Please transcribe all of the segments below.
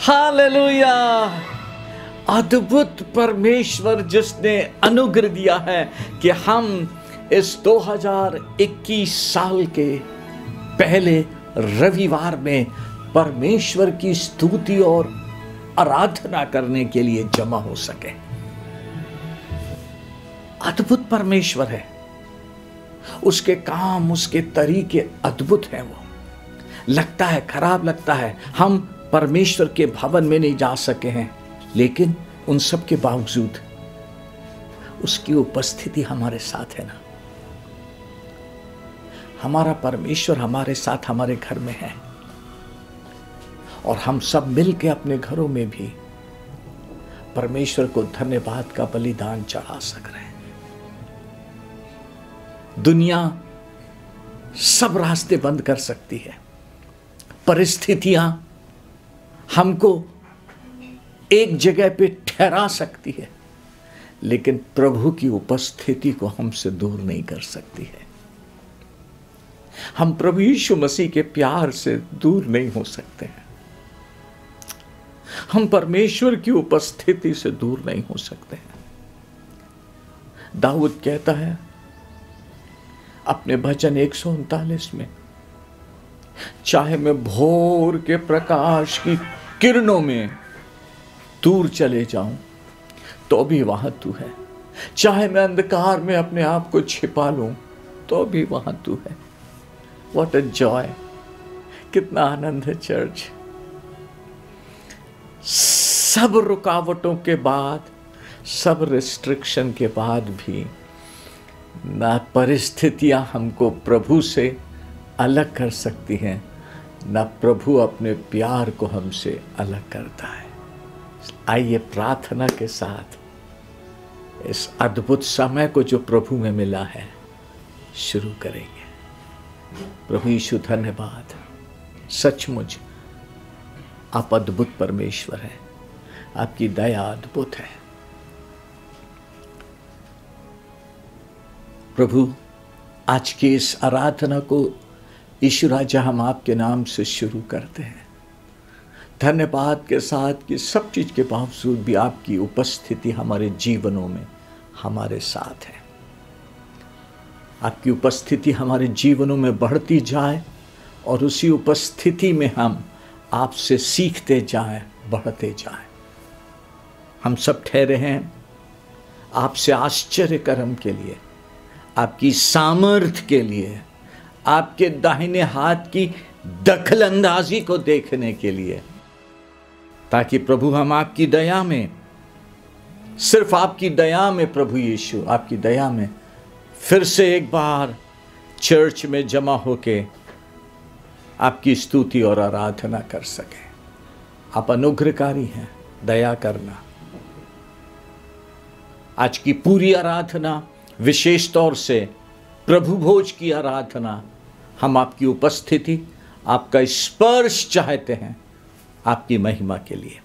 Hallelujah. अद्भुत परमेश्वर जिसने अनुग्रह दिया है कि हम इस 2021 साल के पहले रविवार में परमेश्वर की स्तुति और आराधना करने के लिए जमा हो सके। अद्भुत परमेश्वर है, उसके काम, उसके तरीके अद्भुत हैं। वो लगता है, खराब लगता है, हम परमेश्वर के भवन में नहीं जा सके हैं, लेकिन उन सब के बावजूद उसकी उपस्थिति हमारे साथ है ना। हमारा परमेश्वर हमारे साथ हमारे घर में है और हम सब मिल के अपने घरों में भी परमेश्वर को धन्यवाद का बलिदान चढ़ा सक रहे हैं। दुनिया सब रास्ते बंद कर सकती है, परिस्थितियां हमको एक जगह पे ठहरा सकती है, लेकिन प्रभु की उपस्थिति को हमसे दूर नहीं कर सकती है। हम प्रभु यीशु मसीह के प्यार से दूर नहीं हो सकते हैं। हम परमेश्वर की उपस्थिति से दूर नहीं हो सकते हैं। दाऊद कहता है अपने भजन 139 में, चाहे मैं भोर के प्रकाश की किरणों में दूर चले जाऊं तो भी वहां तू है, चाहे मैं अंधकार में अपने आप को छिपा लूं तो भी वहां तू है। व्हाट अ जॉय, कितना आनंद है चर्च। सब रुकावटों के बाद, सब रिस्ट्रिक्शन के बाद भी ना परिस्थितियां हमको प्रभु से अलग कर सकती हैं, ना प्रभु अपने प्यार को हमसे अलग करता है। आइए प्रार्थना के साथ इस अद्भुत समय को जो प्रभु में मिला है शुरू करेंगे। प्रभु यीशु धन्यवाद, सचमुच आप अद्भुत परमेश्वर हैं, आपकी दया अद्भुत है। प्रभु आज की इस आराधना को यीशु राजा हम आपके नाम से शुरू करते हैं, धन्यवाद के साथ कि सब चीज के बावजूद भी आपकी उपस्थिति हमारे जीवनों में हमारे साथ है। आपकी उपस्थिति हमारे जीवनों में बढ़ती जाए और उसी उपस्थिति में हम आपसे सीखते जाएं, बढ़ते जाएं। हम सब ठहरे हैं आपसे आश्चर्य कर्म के लिए, आपकी सामर्थ्य के लिए, आपके दाहिने हाथ की दखलंदाजी को देखने के लिए, ताकि प्रभु हम आपकी दया में, सिर्फ आपकी दया में, प्रभु यीशु आपकी दया में फिर से एक बार चर्च में जमा होके आपकी स्तुति और आराधना कर सके। आप अनुग्रहकारी हैं, दया करना। आज की पूरी आराधना, विशेष तौर से प्रभु भोज की आराधना, हम आपकी उपस्थिति, आपका स्पर्श चाहते हैं आपकी महिमा के लिए,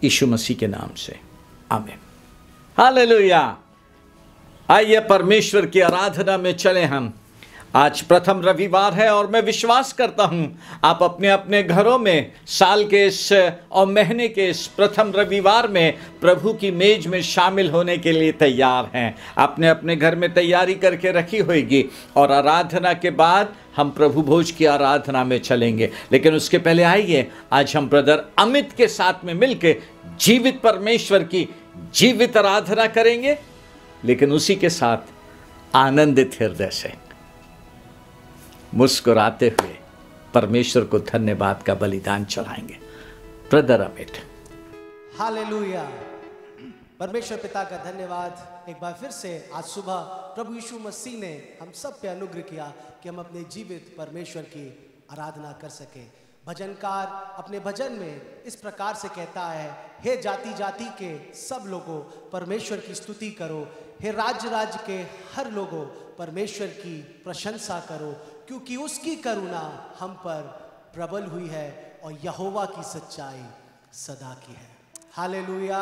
यीशु मसीह के नाम से आमीन। हालेलुया। आइए परमेश्वर की आराधना में चले हम। आज प्रथम रविवार है और मैं विश्वास करता हूं आप अपने अपने घरों में साल के इस और महीने के इस प्रथम रविवार में प्रभु की मेज में शामिल होने के लिए तैयार हैं। अपने अपने घर में तैयारी करके रखी होगी और आराधना के बाद हम प्रभु भोज की आराधना में चलेंगे। लेकिन उसके पहले आइए आज हम ब्रदर अमित के साथ में मिलकर जीवित परमेश्वर की जीवित आराधना करेंगे, लेकिन उसी के साथ आनंदित हृदय से मुस्कुराते हुए परमेश्वर को धन्यवाद का बलिदान चढ़ाएंगे। ब्रदर अमित। हालेलुया। परमेश्वर पिता का धन्यवाद। एक बार फिर से आज सुबह प्रभु यीशु मसीह ने हम सब पे अनुग्रह किया कि हम अपने जीवित परमेश्वर की आराधना कर सकें। भजनकार अपने भजन में इस प्रकार से कहता है, हे जाति जाति के सब लोगों परमेश्वर की स्तुति करो, हे राज्य राज्य के हर लोगों परमेश्वर की प्रशंसा करो, क्योंकि उसकी करुणा हम पर प्रबल हुई है और यहोवा की सच्चाई सदा की है। हालेलुया,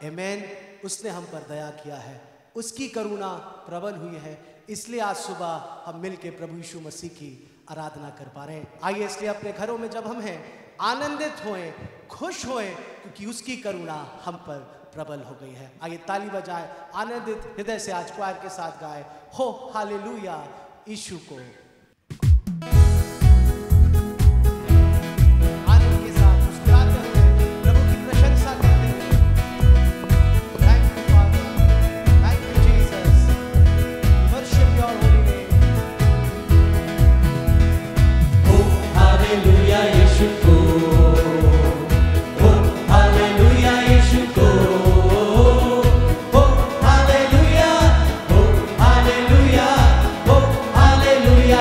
आमेन। उसने हम पर दया किया है, उसकी करुणा प्रबल हुई है, इसलिए आज सुबह हम मिलके प्रभु यीशु मसीह की आराधना कर पा रहे हैं। आइए इसलिए अपने घरों में जब हम हैं आनंदित होएं, खुश होएं, क्योंकि उसकी करुणा हम पर प्रबल हो गई है। आइए ताली बजाएं, आनंदित हृदय से आज क्वायर के साथ गाएं, हो हालेलुया यीशु को। आनंद के साथ मुस्कुराते हुए प्रभु की प्रशंसा करते हुए, thank you father, thank you Jesus, worship your holy name. हो हालेलुया यीशु को, हो हालेलुया यीशु को, हो हालेलुया, हो हालेलुया, हो हालेलुया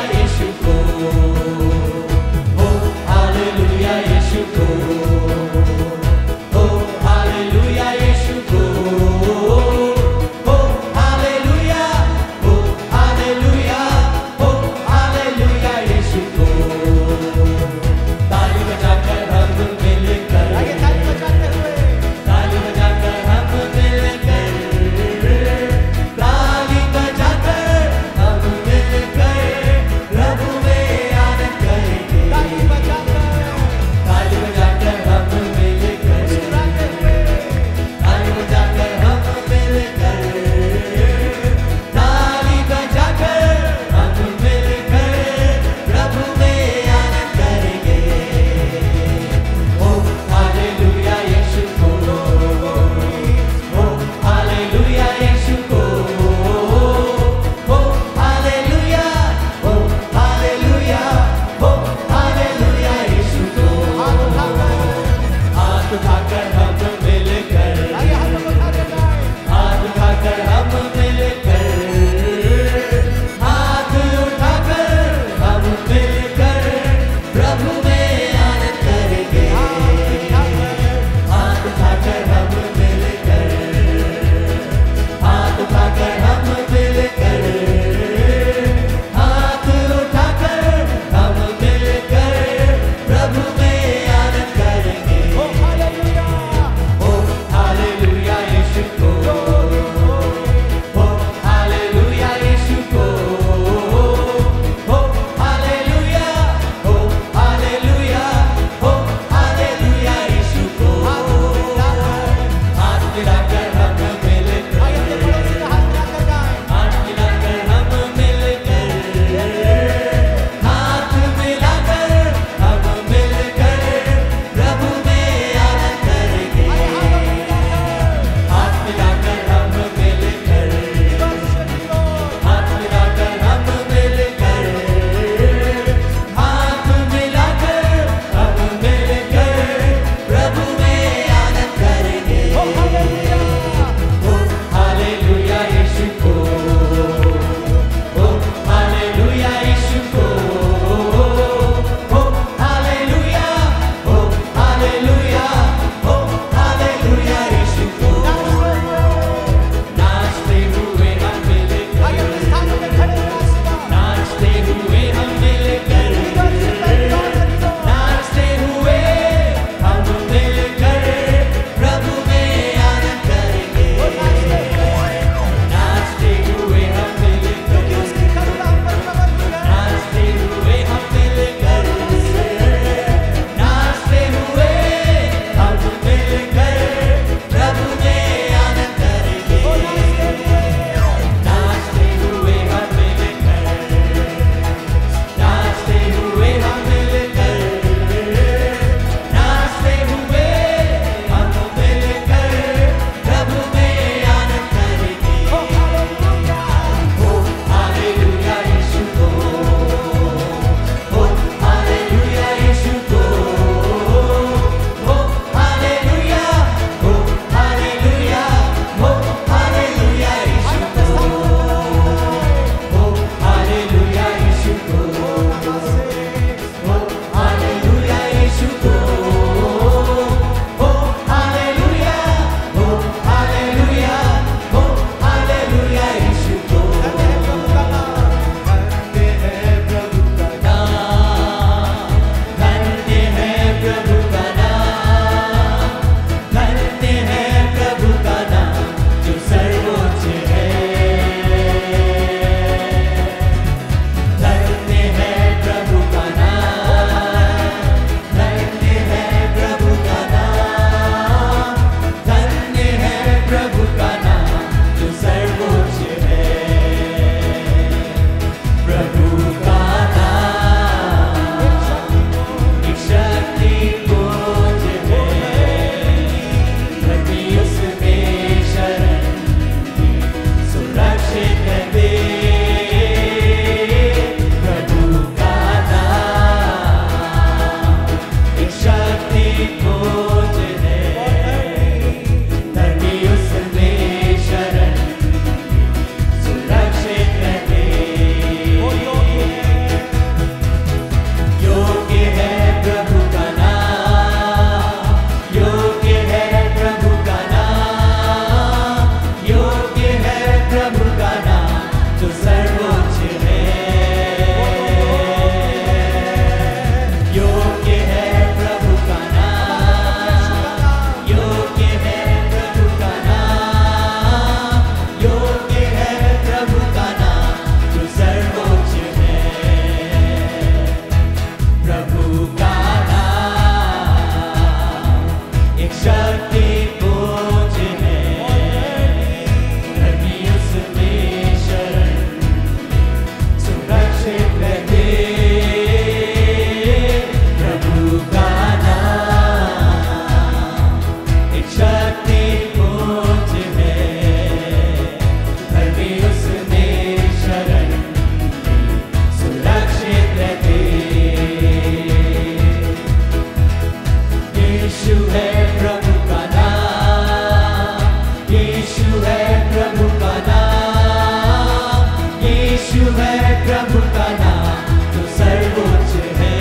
यीशु है प्रभु का नाम जो सर्वोच्च है।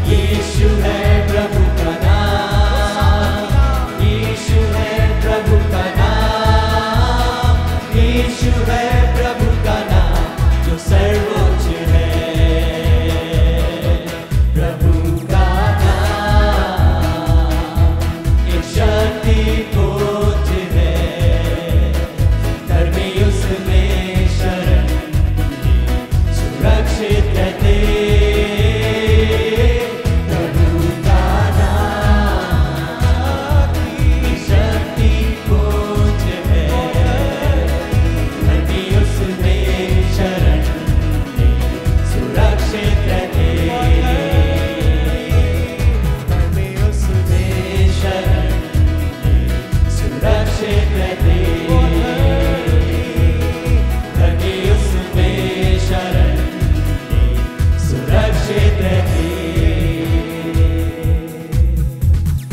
यीशु है प्रभु का नाम, यीशु है प्रभु का नाम, यीशु है प्रभु का नाम जो सर्वोच्च है। प्रभु का नाम एक शक्ति पूज है, धर्मी उसमें शरण सुरक्षित रहते। प्रभु का नाम एक शक्ति पूज है, धर्मी उसमें शरण सुरक्षित रहते। धर्मी उसमें शरण सुरक्षित रहते। धर्मी उसमें शरण सुरक्षित रहते।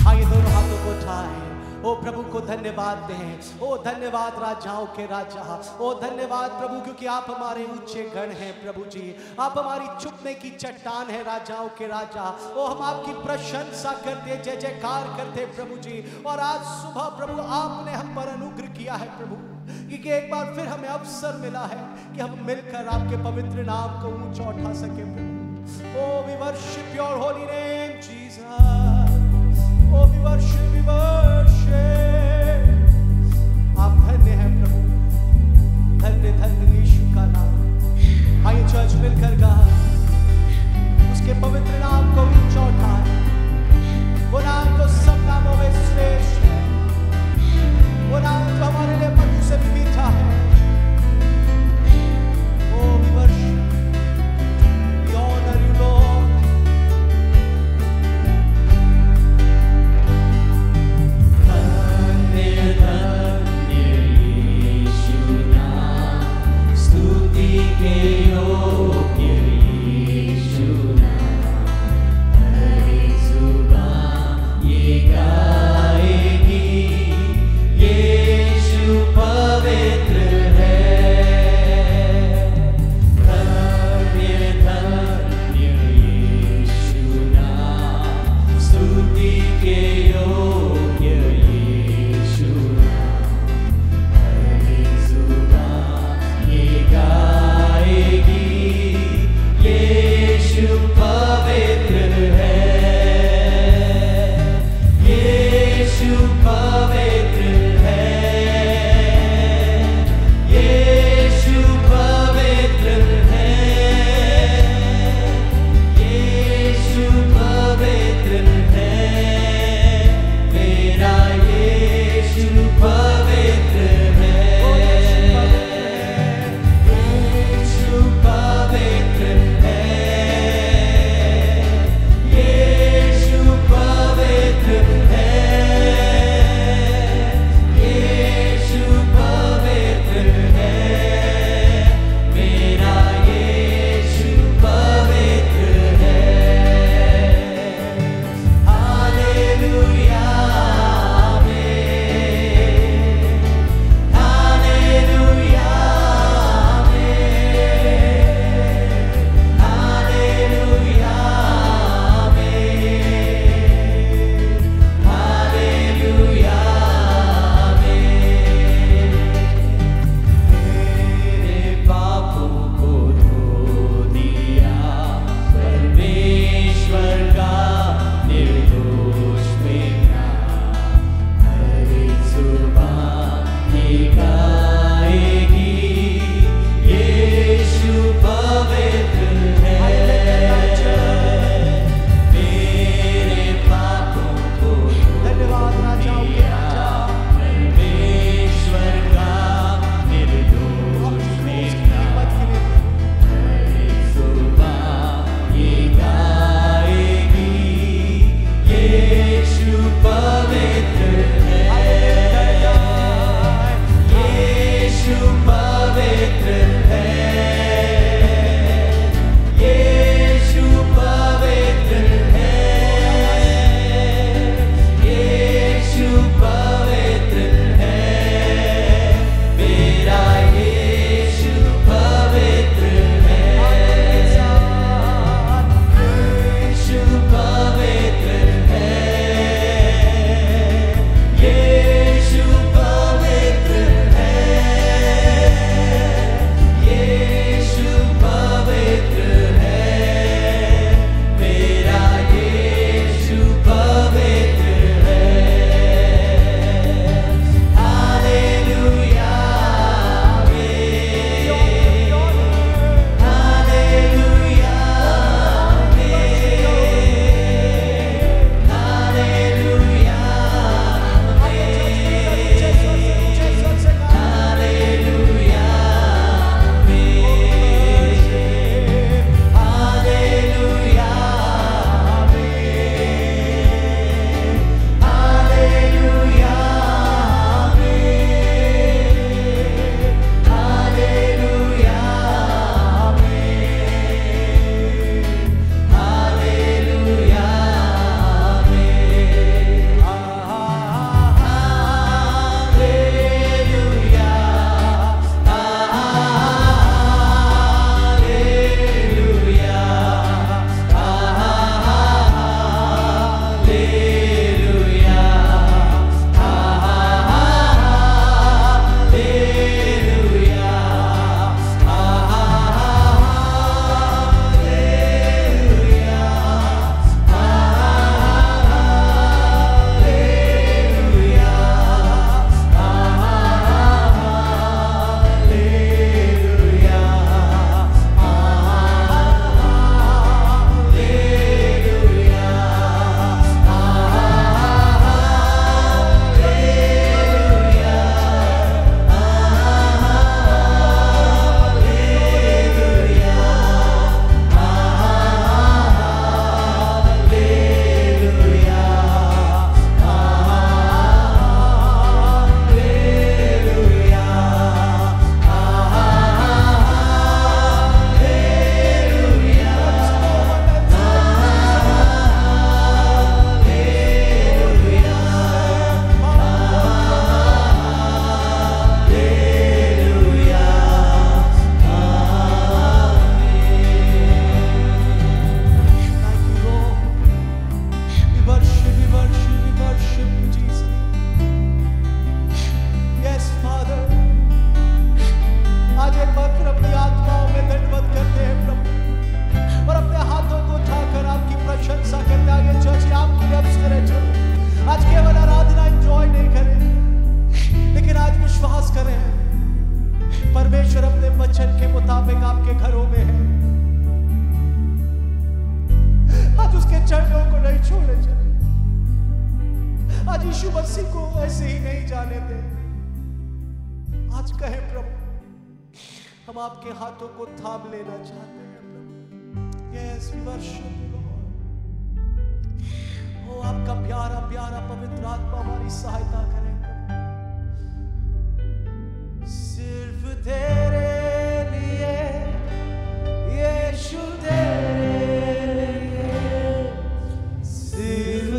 आइए दोनों हाथों को उठाएं, ओ प्रभु को धन्यवाद दें। ओ धन्यवाद राजाओं के राजा, ओ धन्यवाद प्रभु, क्योंकि आप हमारे ऊंचे गण हैं प्रभु जी। आप हमारी छुपने की चट्टान है राजाओं के राजा। ओ हम आपकी प्रशंसा करते, जय जयकार करते प्रभु जी। और आज सुबह प्रभु आपने हम पर अनुग्रह किया है प्रभु, क्योंकि एक बार फिर हमें अवसर मिला है कि हम मिलकर आपके पवित्र नाम को ऊंचा उठा सके प्रभु। Oh, we worship your holy name, Jesus. Oh, we worship, we worship. आप धन्य हैं प्रभु, धन्य धन्य यीशु का नाम। आइए चर्च मिलकर गाएं, उसके पवित्र नाम को ऊंचा उठाएं। वो नाम जो सब नामों में श्रेष्ठ है, वो नाम जो हमारे लिए मधु से भी मीठा है। Oh, we worship. We honor you, Lord. धन्य आपके घरों में है, आज उसके चरणों को नहीं छोड़े चले। आज यीशु मसीह को ऐसे ही नहीं जाने दे। आज कहे प्रभु, हम आपके हाथों को थाम लेना चाहते हैं प्रभु। Yes, we worship you lord. ओ आपका प्यारा प्यारा पवित्र आत्मा हमारी सहायता करे प्रभु। सिर्फ तेरे लिए यीशु, तेरे लिए, सिर्फ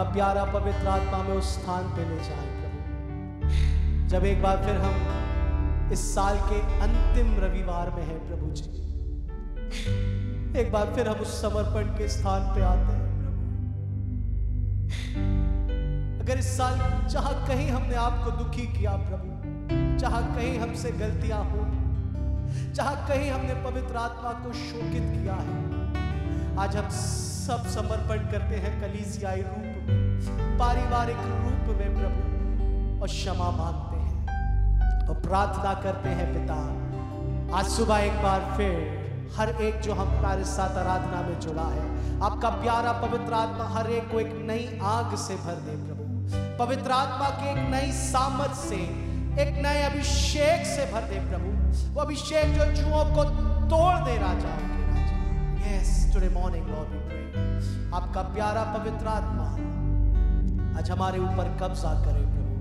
प्यारा पवित्र आत्मा में उस स्थान पे ले जाए प्रभु, जब एक बार फिर हम इस साल के अंतिम रविवार में हैं प्रभु जी। एक बार फिर हम उस समर्पण के स्थान पे आते हैं प्रभु। अगर इस साल जहां कहीं हमने आपको दुखी किया प्रभु, जहां कहीं हमसे गलतियां हो, जहां कहीं हमने पवित्र आत्मा को शोकित किया है, आज हम सब समर्पण करते हैं कलीसियाई रूप में, पारिवारिक रूप में प्रभु, और क्षमा मांगते हैं और प्रार्थना करते हैं पिता, आज सुबह एक बार फिर हर एक जो हमारे साथ आराधना में जुड़ा है, आपका प्यारा पवित्र आत्मा हर एक को एक नई आग से भर दे प्रभु। पवित्र आत्मा के एक नई सामर्थ से, एक नए अभिषेक से भर दे प्रभु। वो अभिषेक जो जुओं को तोड़ दे राजा के राजा। Yes, today morning lord we pray, आपका प्यारा पवित्र आत्मा आज हमारे ऊपर कब्जा करे प्रभु,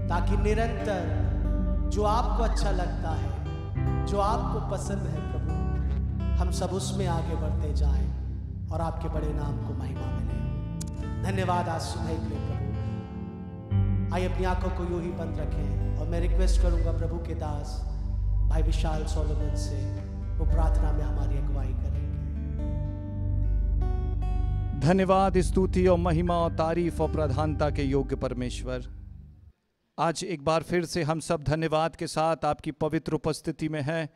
ताकि निरंतर जो आपको अच्छा लगता है, जो आपको पसंद है प्रभु, हम सब उसमें आगे बढ़ते जाएं और आपके बड़े नाम को महिमा मिले। धन्यवाद आज सुबह के लिए प्रभु। आइए अपनी आंखों को यूं ही बंद रखें और मैं रिक्वेस्ट करूंगा प्रभु के दास भाई विशाल सोलोमन से, वो प्रार्थना में हमारी अगुवाई करेंगे। धन्यवाद, स्तुति और महिमा और तारीफ और प्रधानता के योग्य परमेश्वर, आज एक बार फिर से हम सब धन्यवाद के साथ आपकी पवित्र उपस्थिति में हैं।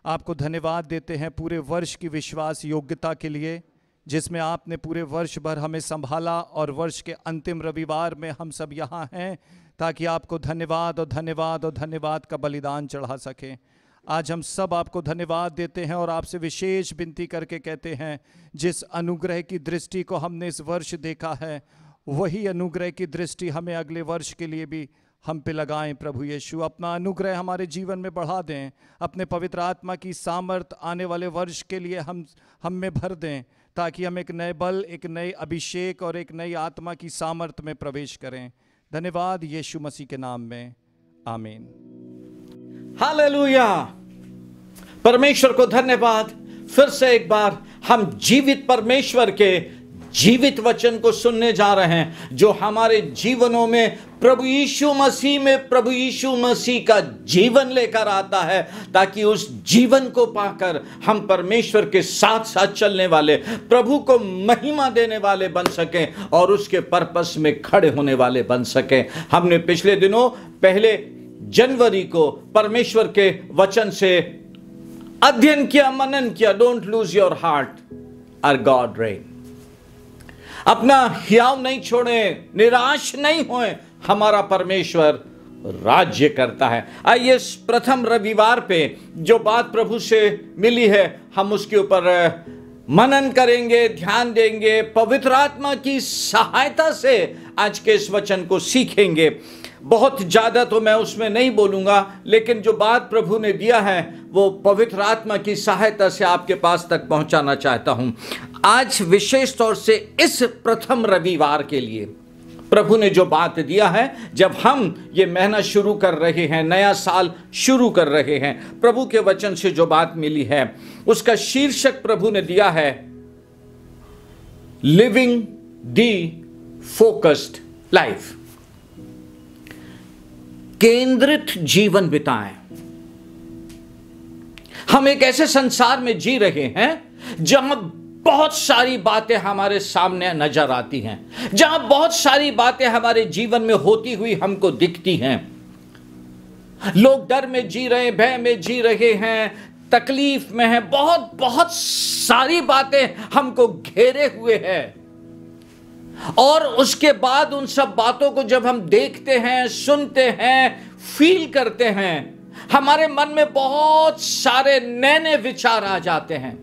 आपको धन्यवाद देते हैं पूरे वर्ष की विश्वास योग्यता के लिए, जिसमें आपने पूरे वर्ष भर हमें संभाला, और वर्ष के अंतिम रविवार में हम सब यहाँ हैं ताकि आपको धन्यवाद और धन्यवाद और धन्यवाद का बलिदान चढ़ा सकें। आज हम सब आपको धन्यवाद देते हैं और आपसे विशेष विनती करके कहते हैं, जिस अनुग्रह की दृष्टि को हमने इस वर्ष देखा है, वही अनुग्रह की दृष्टि हमें अगले वर्ष के लिए भी हम पे लगाएं। प्रभु यीशु, अपना अनुग्रह हमारे जीवन में बढ़ा दें, अपने पवित्र आत्मा की सामर्थ आने वाले वर्ष के लिए हम में भर दें, ताकि हम एक नए बल, एक नए अभिषेक और एक नई आत्मा की सामर्थ में प्रवेश करें। धन्यवाद यीशु मसीह के नाम में, आमीन। हालेलुया, परमेश्वर को धन्यवाद। फिर से एक बार हम जीवित परमेश्वर के जीवित वचन को सुनने जा रहे हैं, जो हमारे जीवनों में प्रभु यीशु मसीह में प्रभु यीशु मसीह का जीवन लेकर आता है, ताकि उस जीवन को पाकर हम परमेश्वर के साथ साथ चलने वाले, प्रभु को महिमा देने वाले बन सकें और उसके पर्पस में खड़े होने वाले बन सकें। हमने पिछले दिनों 1 जनवरी को परमेश्वर के वचन से अध्ययन किया, मनन किया। Don't lose your heart, our God reign. अपना हियाव नहीं छोड़ें, निराश नहीं होएं, हमारा परमेश्वर राज्य करता है। आइए इस प्रथम रविवार पे जो बात प्रभु से मिली है हम उसके ऊपर मनन करेंगे, ध्यान देंगे, पवित्र आत्मा की सहायता से आज के इस वचन को सीखेंगे। बहुत ज़्यादा तो मैं उसमें नहीं बोलूँगा, लेकिन जो बात प्रभु ने दिया है वो पवित्र आत्मा की सहायता से आपके पास तक पहुँचाना चाहता हूँ। आज विशेष तौर से इस प्रथम रविवार के लिए प्रभु ने जो बात दिया है, जब हम ये महीना शुरू कर रहे हैं, नया साल शुरू कर रहे हैं, प्रभु के वचन से जो बात मिली है उसका शीर्षक प्रभु ने दिया है लिविंग दी फोकस्ड लाइफ। केंद्रित जीवन बिताएं। हम एक ऐसे संसार में जी रहे हैं जहां बहुत सारी बातें हमारे सामने नजर आती हैं, जहां बहुत सारी बातें हमारे जीवन में होती हुई हमको दिखती हैं। लोग डर में जी रहे हैं, भय में जी रहे हैं, तकलीफ में हैं, बहुत सारी बातें हमको घेरे हुए हैं। और उसके बाद उन सब बातों को जब हम देखते हैं, सुनते हैं, फील करते हैं, हमारे मन में बहुत सारे नए विचार आ जाते हैं।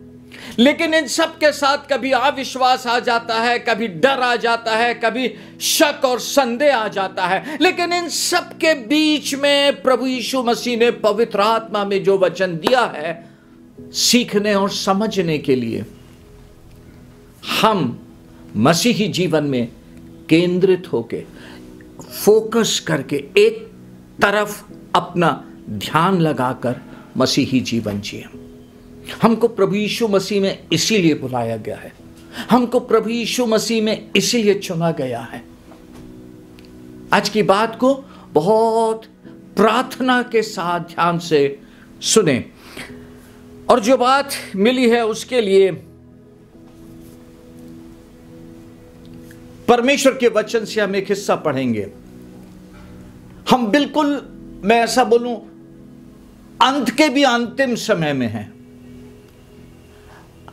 लेकिन इन सब के साथ कभी अविश्वास आ जाता है, कभी डर आ जाता है, कभी शक और संदेह आ जाता है। लेकिन इन सब के बीच में प्रभु यीशु मसीह ने पवित्र आत्मा में जो वचन दिया है सीखने और समझने के लिए, हम मसीही जीवन में केंद्रित होके, फोकस करके, एक तरफ अपना ध्यान लगाकर मसीही जीवन जिए। हमको प्रभु यीशु मसीह में इसीलिए बुलाया गया है, हमको प्रभु यीशु मसीह में इसीलिए चुना गया है। आज की बात को बहुत प्रार्थना के साथ ध्यान से सुने, और जो बात मिली है उसके लिए परमेश्वर के वचन से हम एक हिस्सा पढ़ेंगे। हम बिल्कुल, मैं ऐसा बोलूं, अंत के भी अंतिम समय में हैं।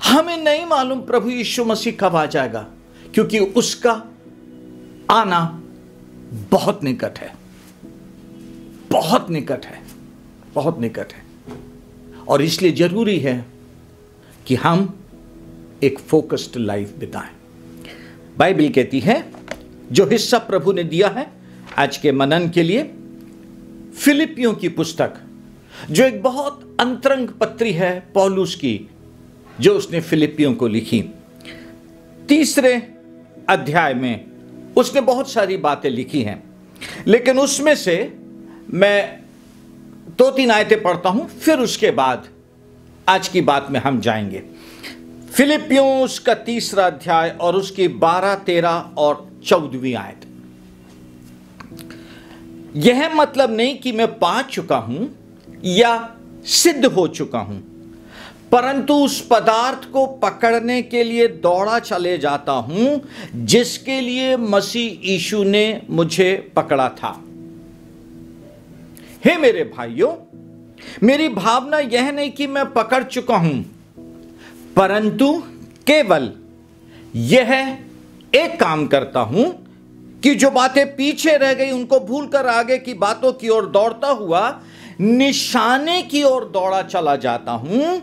हमें नहीं मालूम प्रभु यीशु मसीह कब आ जाएगा, क्योंकि उसका आना बहुत निकट है, बहुत निकट है, बहुत निकट है। और इसलिए जरूरी है कि हम एक फोकस्ड लाइफ बिताएं। बाइबल कहती है, जो हिस्सा प्रभु ने दिया है आज के मनन के लिए, फिलिपियों की पुस्तक, जो एक बहुत अंतरंग पत्री है पौलुस की, जो उसने फिलिपियों को लिखी। 3 अध्याय में उसने बहुत सारी बातें लिखी हैं, लेकिन उसमें से मैं 2-3 आयतें पढ़ता हूं, फिर उसके बाद आज की बात में हम जाएंगे। फिलिपियों उसका 3 अध्याय और उसकी 12, 13 और 14वीं आयत। यह मतलब नहीं कि मैं पा चुका हूं या सिद्ध हो चुका हूं, परंतु उस पदार्थ को पकड़ने के लिए दौड़ा चले जाता हूं जिसके लिए मसीह यीशु ने मुझे पकड़ा था। हे मेरे भाइयों, मेरी भावना यह नहीं कि मैं पकड़ चुका हूं, परंतु केवल यह एक काम करता हूं कि जो बातें पीछे रह गई उनको भूलकर आगे की बातों की ओर दौड़ता हुआ निशाने की ओर दौड़ा चला जाता हूं,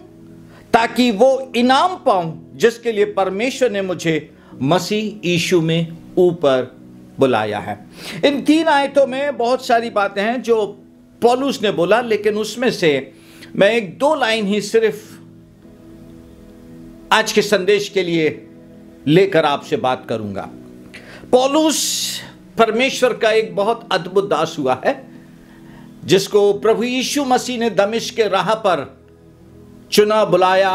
ताकि वो इनाम पाऊं जिसके लिए परमेश्वर ने मुझे मसीह यीशु में ऊपर बुलाया है। इन 3 आयतों में बहुत सारी बातें हैं जो पौलुस ने बोला, लेकिन उसमें से मैं 1-2 लाइन ही सिर्फ आज के संदेश के लिए लेकर आपसे बात करूंगा। पौलुस परमेश्वर का एक बहुत अद्भुत दास हुआ है, जिसको प्रभु यीशु मसीह ने दमिश्क के राह पर चुना, बुलाया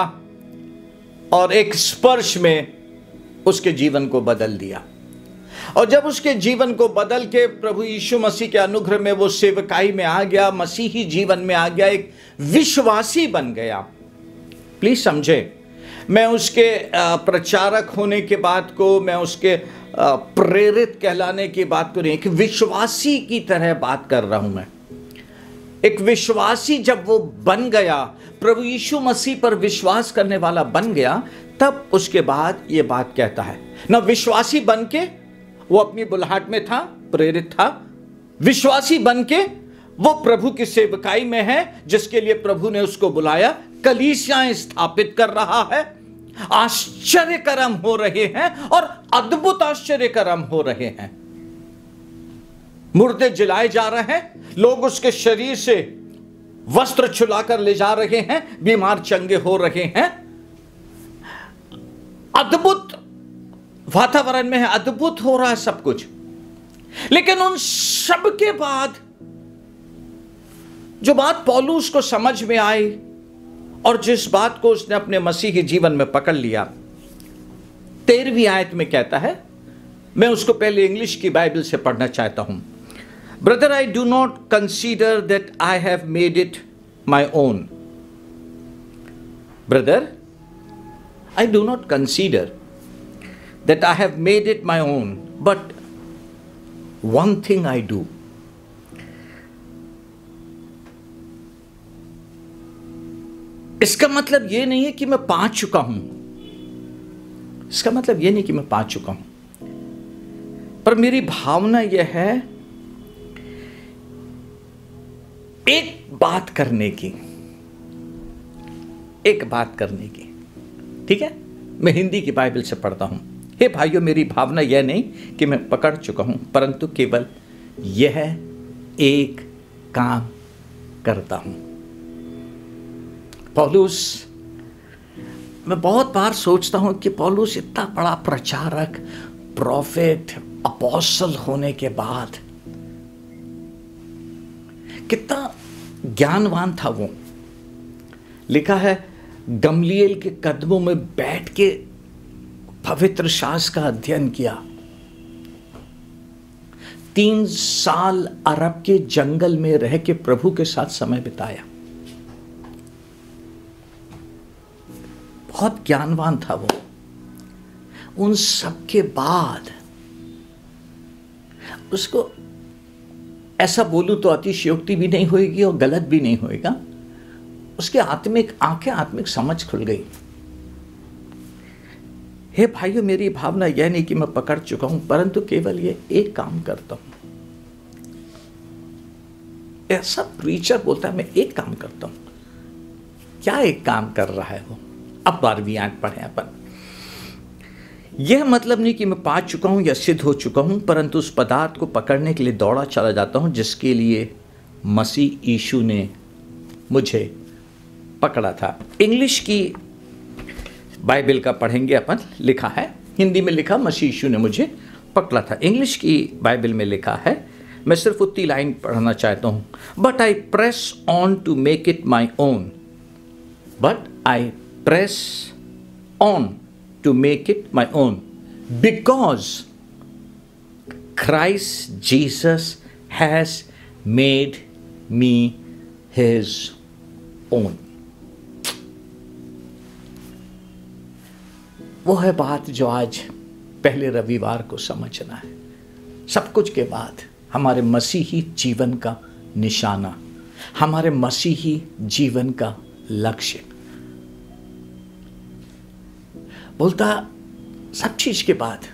और एक स्पर्श में उसके जीवन को बदल दिया। और जब उसके जीवन को बदल के प्रभु यीशु मसीह के अनुग्रह में वो सेवकाई में आ गया, मसीही जीवन में आ गया, एक विश्वासी बन गया। प्लीज समझे, मैं उसके प्रचारक होने के बात को, मैं उसके प्रेरित कहलाने की बात को नहीं, एक विश्वासी की तरह बात कर रहा हूं मैं। एक विश्वासी जब वो बन गया, प्रभु यीशु मसीह पर विश्वास करने वाला बन गया, तब उसके बाद ये बात कहता है ना, विश्वासी बन के वो अपनी बुलाहट में था, प्रेरित था, विश्वासी बन के वो प्रभु की सेवकाई में है, जिसके लिए प्रभु ने उसको बुलाया, कलीसियाएं स्थापित कर रहा है, आश्चर्य कर्म हो रहे हैं और अद्भुत आश्चर्य कर्म हो रहे हैं। मुर्दे जलाए जा रहे हैं, लोग उसके शरीर से वस्त्र छुलाकर ले जा रहे हैं, बीमार चंगे हो रहे हैं। अद्भुत वातावरण में है, अद्भुत हो रहा है सब कुछ। लेकिन उन सब के बाद जो बात पौलुस को समझ में आई और जिस बात को उसने अपने मसीही जीवन में पकड़ लिया, 13वीं आयत में कहता है, मैं उसको पहले इंग्लिश की बाइबल से पढ़ना चाहता हूं। Brother, I do not consider that I have made it my own. Brother, I do not consider that I have made it my own, but one thing I do. इसका मतलब यह नहीं है कि मैं पा चुका हूं, इसका मतलब यह नहीं कि मैं पा चुका हूं, पर मेरी भावना यह है एक बात करने की, एक बात करने की। ठीक है, मैं हिंदी की बाइबल से पढ़ता हूं। हे भाइयों, मेरी भावना यह नहीं कि मैं पकड़ चुका हूं, परंतु केवल यह एक काम करता हूं। पौलुस, मैं बहुत बार सोचता हूं कि पौलुस इतना बड़ा प्रचारक, प्रोफेट, अपोस्टल होने के बाद कितना ज्ञानवान था वो। लिखा है, गमलीएल के कदमों में बैठ के पवित्र शास्त्र का अध्ययन किया। 3 साल अरब के जंगल में रह के प्रभु के साथ समय बिताया। बहुत ज्ञानवान था वो। उन सब के बाद उसको, ऐसा बोलूं तो अतिशयोक्ति भी नहीं होगी और गलत भी नहीं होएगा, उसके आत्मिक आंखें, आत्मिक समझ खुल गई। हे भाइयों, मेरी भावना यह नहीं कि मैं पकड़ चुका हूं, परंतु केवल ये एक काम करता हूं। ऐसा प्रीचर बोलता है, मैं एक काम करता हूं। क्या एक काम कर रहा है वो? अब 12वीं आयत पढ़े अपन। यह मतलब नहीं कि मैं पा चुका हूं या सिद्ध हो चुका हूं, परंतु उस पदार्थ को पकड़ने के लिए दौड़ा चला जाता हूं जिसके लिए मसीह यीशु ने मुझे पकड़ा था। इंग्लिश की बाइबल का पढ़ेंगे अपन। लिखा है, हिंदी में लिखा मसीह यीशु ने मुझे पकड़ा था। इंग्लिश की बाइबल में लिखा है, मैं सिर्फ उतनी लाइन पढ़ना चाहता हूं। But I press on to make it my own, but I press on to make it my own, because Christ Jesus has made me his own. वो है बात जो आज पहले रविवार को समझना है। सब कुछ के बाद हमारे मसीही जीवन का निशाना, हमारे मसीही जीवन का लक्ष्य। बोलता सब चीज के बाद,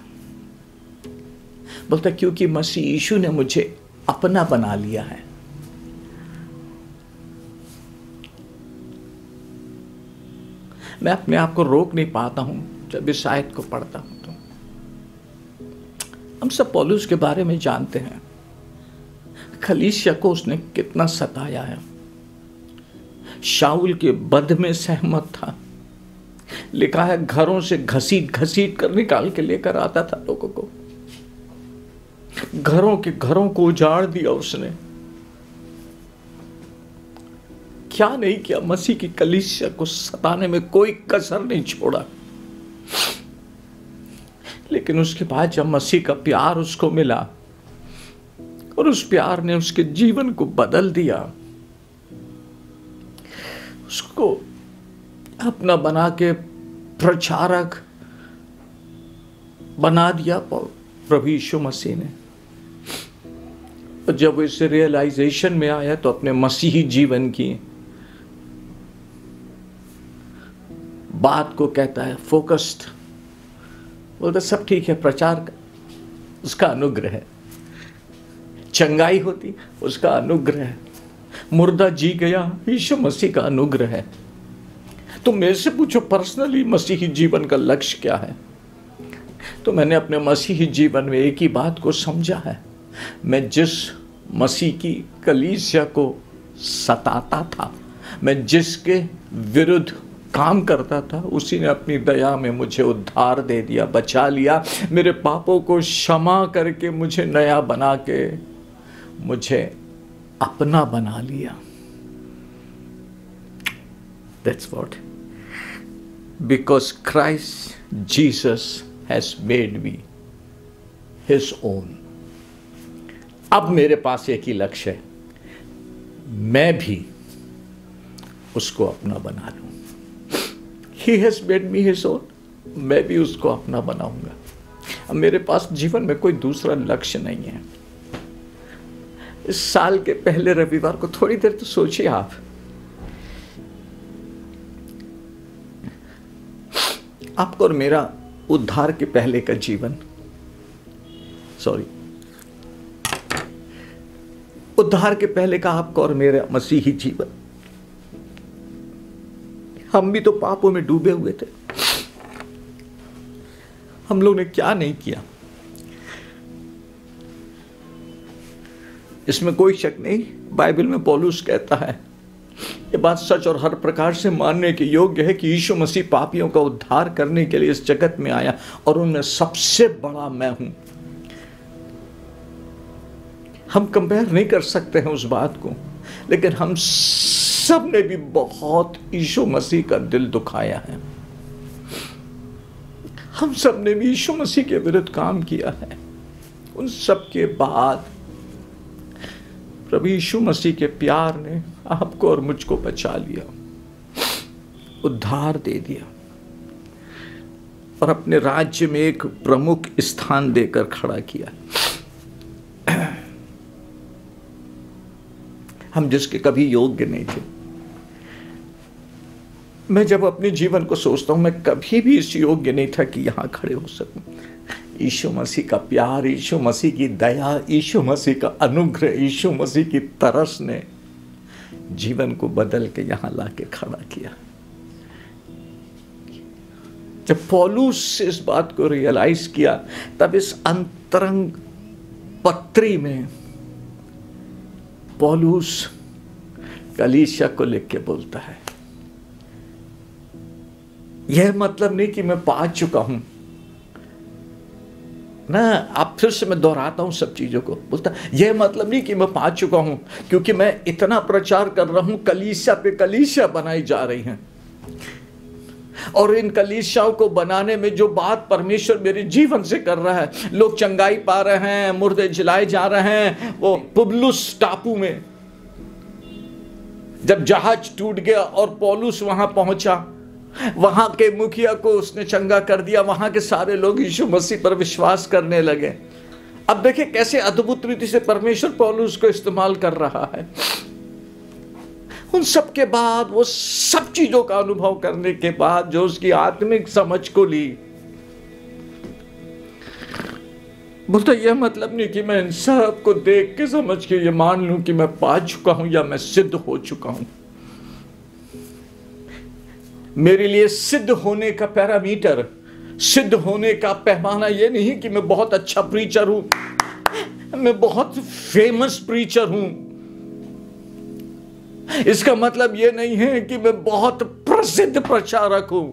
बोलता क्योंकि मसीह यीशु ने मुझे अपना बना लिया है। मैं अपने आप को रोक नहीं पाता हूं जब इस आयत को पढ़ता हूं। तो हम सब पौलुस के बारे में जानते हैं, कलीसिया को उसने कितना सताया है। शाऊल के वध में सहमत था। लिखा है, घरों से घसीट घसीट कर निकाल के लेकर आता था लोगों को। घरों को उजाड़ दिया उसने। क्या नहीं किया, मसीह की कलीसिया को सताने में कोई कसर नहीं छोड़ा। लेकिन उसके बाद जब मसीह का प्यार उसको मिला और उस प्यार ने उसके जीवन को बदल दिया, उसको अपना बना के प्रचारक बना दिया प्रभु यीशु मसीह ने। और जब इस रियलाइजेशन में आया तो अपने मसीही जीवन की बात को कहता है फोकस्ड। बोलता सब ठीक है, प्रचार उसका अनुग्रह है, चंगाई होती, उसका अनुग्रह है। मुर्दा जी गया, यीशु मसीह का अनुग्रह है। तो मेरे से पूछो पर्सनली मसीही जीवन का लक्ष्य क्या है? तो मैंने अपने मसीही जीवन में एक ही बात को समझा है। मैं जिस मसीह की कलीसिया को सताता था, मैं जिसके विरुद्ध काम करता था, उसी ने अपनी दया में मुझे उद्धार दे दिया, बचा लिया, मेरे पापों को क्षमा करके मुझे नया बना के मुझे अपना बना लिया। That's what. Because Christ Jesus has made me his own. अब मेरे पास एक ही लक्ष्य है, मैं भी उसको अपना बना लूं। He has made me his own. मैं भी उसको अपना बनाऊंगा। अब मेरे पास जीवन में कोई दूसरा लक्ष्य नहीं है। इस साल के पहले रविवार को थोड़ी देर तो सोचिए आप, आपको और मेरा उद्धार के पहले का जीवन, उद्धार के पहले का आपका और मेरा मसीही जीवन, हम भी तो पापों में डूबे हुए थे। हम लोग ने क्या नहीं किया, इसमें कोई शक नहीं। बाइबल में पौलुस कहता है, ये बात सच और हर प्रकार से मानने के योग्य है कि यीशु मसीह पापियों का उद्धार करने के लिए इस जगत में आया और उनमें सबसे बड़ा मैं हूं। हम कंपेयर नहीं कर सकते हैं उस बात को, लेकिन हम सब ने भी बहुत यीशु मसीह का दिल दुखाया है। हम सब ने भी यीशु मसीह के विरुद्ध काम किया है। उन सब के बाद प्रभु यीशु मसीह के प्यार ने आपको और मुझको बचा लिया, उद्धार दे दिया और अपने राज्य में एक प्रमुख स्थान देकर खड़ा किया। हम जिसके कभी योग्य नहीं थे। मैं जब अपने जीवन को सोचता हूं, मैं कभी भी इस योग्य नहीं था कि यहां खड़े हो सकूं। यीशु मसीह का प्यार, यीशु मसीह की दया, यीशु मसीह का अनुग्रह, यीशु मसीह की तरस ने जीवन को बदल के यहां लाके खड़ा किया। जब पौलुस इस बात को रियलाइज किया, तब इस अंतरंग पत्री में पौलुस कलीसिया को लिख के बोलता है, यह मतलब नहीं कि मैं पा चुका हूं ना। आप फिर से मैं दोहराता हूं सब चीजों को। बोलता यह मतलब नहीं कि मैं पा चुका हूं, क्योंकि मैं इतना प्रचार कर रहा हूं, कलीसिया पे कलीसिया बनाई जा रही हैं, और इन कलीसियाओं को बनाने में जो बात परमेश्वर मेरे जीवन से कर रहा है, लोग चंगाई पा रहे हैं, मुर्दे जिलाए जा रहे हैं। वो पुबलुस टापू में जब जहाज टूट गया और पौलुस वहां पहुंचा, वहां के मुखिया को उसने चंगा कर दिया, वहां के सारे लोग यीशु मसीह पर विश्वास करने लगे। अब देखिए कैसे अद्भुत रीति से परमेश्वर पौलुस को इस्तेमाल कर रहा है। उन सब के बाद, वो सब चीजों का अनुभव करने के बाद, जो उसकी आत्मिक समझ को ली, बोलता यह मतलब नहीं कि मैं इन सब को देख के समझ के ये मान लूं कि मैं पा चुका हूं या मैं सिद्ध हो चुका हूं। मेरे लिए सिद्ध होने का पैरामीटर, सिद्ध होने का पैमाना ये नहीं कि मैं बहुत अच्छा प्रीचर हूं, मैं बहुत फेमस प्रीचर हूं। इसका मतलब ये नहीं है कि मैं बहुत प्रसिद्ध प्रचारक हूं।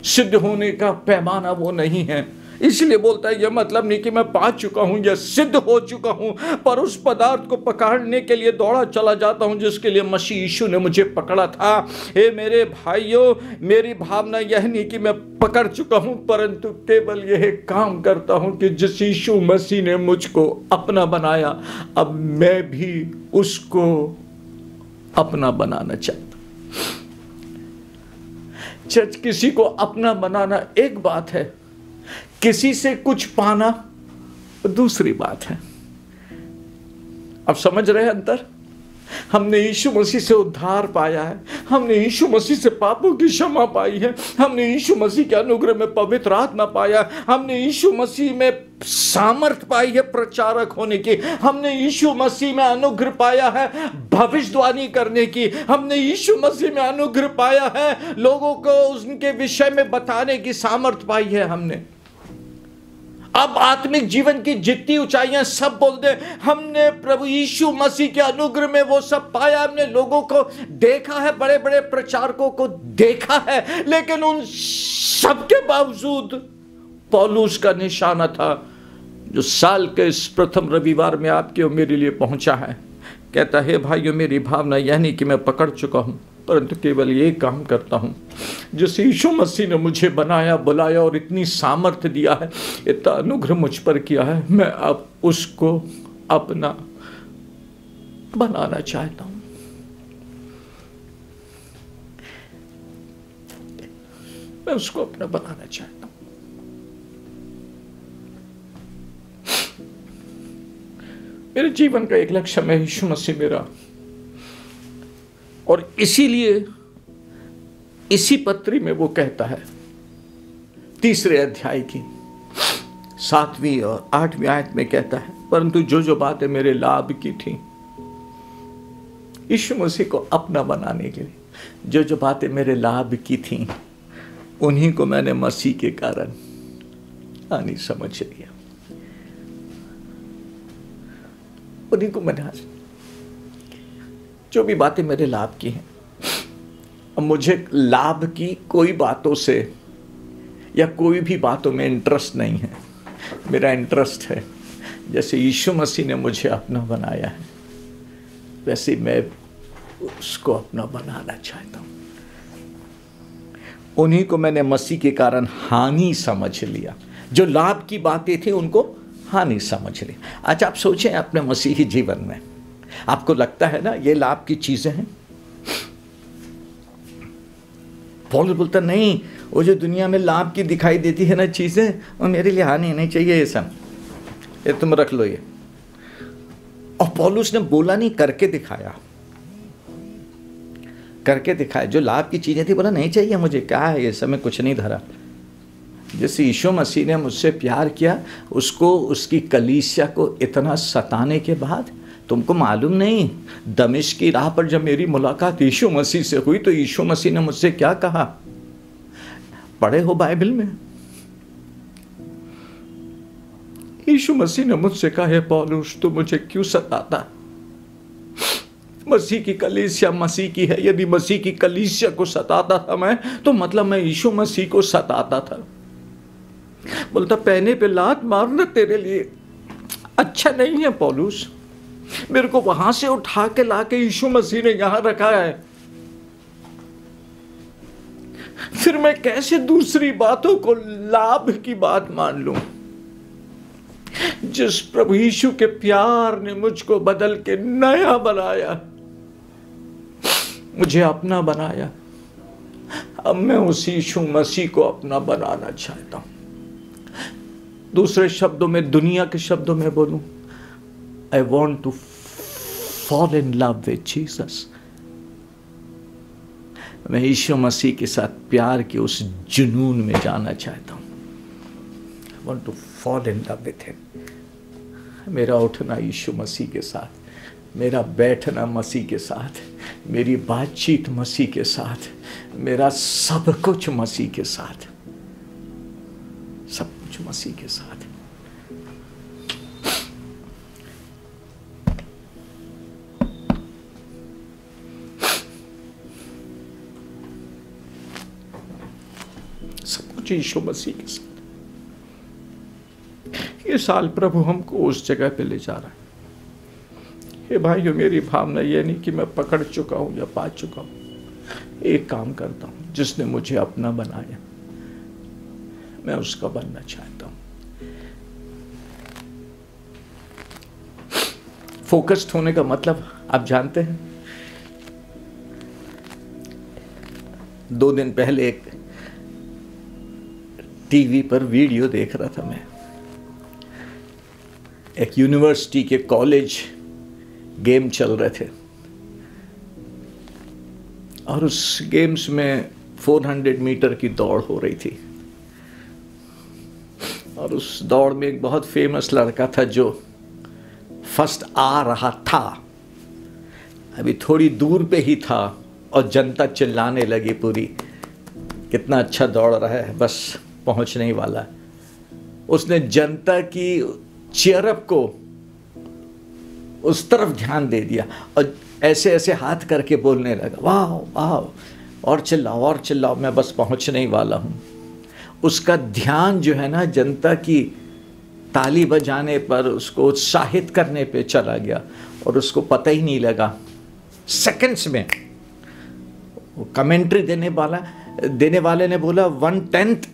सिद्ध होने का पैमाना वो नहीं है। इसलिए बोलता है यह मतलब नहीं कि मैं पा चुका हूं या सिद्ध हो चुका हूं, पर उस पदार्थ को पकड़ने के लिए दौड़ा चला जाता हूं जिसके लिए मसीह यीशु ने मुझे पकड़ा था। हे मेरे भाइयों, मेरी भावना यह नहीं कि मैं पकड़ चुका हूं, परंतु केवल यह काम करता हूं कि जिस यीशु मसीह ने मुझको अपना बनाया, अब मैं भी उसको अपना बनाना चाहता। चर्च, किसी को अपना बनाना एक बात है, किसी से कुछ पाना दूसरी बात है। अब समझ रहे हैं अंतर? हमने यीशु मसीह से उद्धार पाया है, हमने यीशु मसीह से पापों की क्षमा पाई है, हमने यीशु मसीह के अनुग्रह में पवित्र आत्मा पाया, हमने यीशु मसीह में सामर्थ पाई है प्रचारक होने की, हमने यीशु मसीह में अनुग्रह पाया है भविष्यवाणी करने की, हमने यीशु मसीह में अनुग्रह पाया है लोगों को उनके विषय में बताने की सामर्थ पाई है हमने। अब आत्मिक जीवन की जितनी ऊंचाइयां सब बोल दे, हमने प्रभु यीशु मसीह के अनुग्रह में वो सब पाया। हमने लोगों को देखा है, बड़े बड़े प्रचारकों को देखा है, लेकिन उन सब के बावजूद पौलुस का निशाना था जो साल के इस प्रथम रविवार में आपके और मेरे लिए पहुंचा है। कहता है भाइयों, मेरी भावना यह नहीं कि मैं पकड़ चुका हूं, परंतु केवल ये काम करता हूं जिस यीशु मसीह ने मुझे बनाया, बुलाया और इतनी सामर्थ्य दिया है, इतना अनुग्रह मुझ पर किया है, मैं अब उसको अपना बनाना चाहता हूं। मैं उसको अपना बनाना चाहता हूं। मेरे जीवन का एक लक्ष्य है यीशु मसीह मेरा, और इसीलिए इसी पत्री में वो कहता है 3 अध्याय की 7वीं और 8वीं आयत में कहता है, परंतु जो जो बातें मेरे लाभ की थी, यीशु मसीह को अपना बनाने के लिए जो जो बातें मेरे लाभ की थी, उन्हीं को मैंने मसीह के कारण हानि समझ लिया, उन्हीं को मैंने जो भी बातें मेरे लाभ की हैं। अब मुझे लाभ की कोई बातों से या कोई भी बातों में इंटरेस्ट नहीं है। मेरा इंटरेस्ट है जैसे यीशु मसीह ने मुझे अपना बनाया है, वैसे मैं उसको अपना बनाना चाहता हूं। उन्हीं को मैंने मसीह के कारण हानि समझ लिया। जो लाभ की बातें थी उनको हानि समझ ली। अच्छा, आप सोचें अपने मसीही जीवन में आपको लगता है ना ये लाभ की चीजें हैं? पौलुस बोलता नहीं, वो जो दुनिया में लाभ की दिखाई देती है ना चीजें, वो मेरे लिए हानि नहीं चाहिए, ये सब ये तुम रख लो ये। और पौलुस ने बोला नहीं, करके दिखाया, करके दिखाया। जो लाभ की चीजें थी बोला नहीं चाहिए मुझे, क्या है ये सब, में कुछ नहीं धरा। जैसे यीशु मसीह ने मुझसे प्यार किया, उसको उसकी कलीसिया को इतना सताने के बाद, तुमको मालूम नहीं दमिश्क की राह पर जब मेरी मुलाकात यीशु मसीह से हुई तो यीशु मसीह ने मुझसे क्या कहा? पढ़े हो बाइबल में? यीशु मसीह ने मुझसे कहा, है पौलुस तू मुझे क्यों सताता? मसीह की कलीसिया मसीह की है। यदि मसीह की कलीसिया को सताता था मैं, तो मतलब मैं यीशु मसीह को सताता था। बोलता पहने पे लात मारना तेरे लिए अच्छा नहीं है पौलुस। मेरे को वहां से उठा के लाके यीशु मसीह ने यहां रखा है, फिर मैं कैसे दूसरी बातों को लाभ की बात मान लूं? जिस प्रभु यीशु के प्यार ने मुझको बदल के नया बनाया, मुझे अपना बनाया, अब मैं उस यीशु मसीह को अपना बनाना चाहता हूं। दूसरे शब्दों में, दुनिया के शब्दों में बोलूं, I want to fall in love with Jesus. मैं यीशु मसीह के साथ प्यार के उस जुनून में जाना चाहता हूँ। I want to fall in love with him. मेरा उठना यीशु मसीह के साथ, मेरा बैठना मसीह के साथ, मेरी बातचीत मसीह के साथ, मेरा सब कुछ मसीह के साथ, सब कुछ मसीह के साथ। सब कुछ यीशु मसीह के साथ। ये साल प्रभु हमको उस जगह पे ले जा रहा है। हे भाइयों, मेरी भावना ये नहीं कि मैं पकड़ चुका हूं या पा चुका हूं। एक काम करता हूं, जिसने मुझे अपना बनाया, मैं उसका बनना चाहता हूं। फोकस्ड होने का मतलब आप जानते हैं? 2 दिन पहले एक टीवी पर वीडियो देख रहा था मैं। एक यूनिवर्सिटी के कॉलेज गेम चल रहे थे और उस गेम्स में 400 मीटर की दौड़ हो रही थी, और उस दौड़ में एक बहुत फेमस लड़का था जो फर्स्ट आ रहा था। अभी थोड़ी दूर पे ही था और जनता चिल्लाने लगी पूरी, कितना अच्छा दौड़ रहा है, बस पहुंचने ही वाला। उसने जनता की चीयरअप को उस तरफ ध्यान दे दिया और ऐसे ऐसे हाथ करके बोलने लगा, वाह वाह, और चिल्लाओ, मैं बस पहुंचने ही वाला हूं। उसका ध्यान जो है ना जनता की ताली बजाने पर, उसको उत्साहित करने पे चला गया और उसको पता ही नहीं लगा। सेकंड्स में वो कमेंट्री देने वाले ने बोला 1/10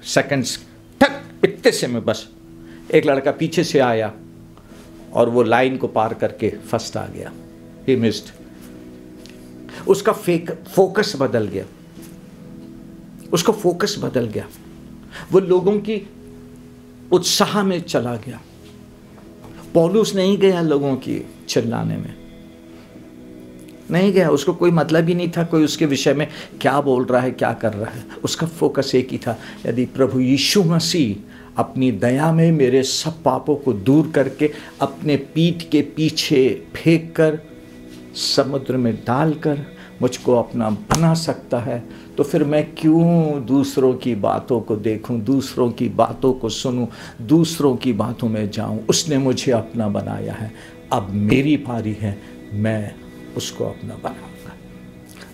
सेकंड्स, ठक इतने से में बस एक लड़का पीछे से आया और वो लाइन को पार करके फर्स्ट आ गया। He missed. उसका फोकस बदल गया, उसका फोकस बदल गया, वो लोगों की उत्साह में चला गया। पौलुस नहीं गया लोगों की चिल्लाने में, नहीं गया, उसको कोई मतलब ही नहीं था कोई उसके विषय में क्या बोल रहा है, क्या कर रहा है। उसका फोकस एक ही था, यदि प्रभु यीशु मसीह अपनी दया में मेरे सब पापों को दूर करके अपने पीठ के पीछे फेंक कर समुद्र में डालकर मुझको अपना बना सकता है, तो फिर मैं क्यों दूसरों की बातों को देखूं, दूसरों की बातों को सुनूं, दूसरों की बातों में जाऊं। उसने मुझे अपना बनाया है, अब मेरी बारी है, मैं उसको अपना बनाऊंगा।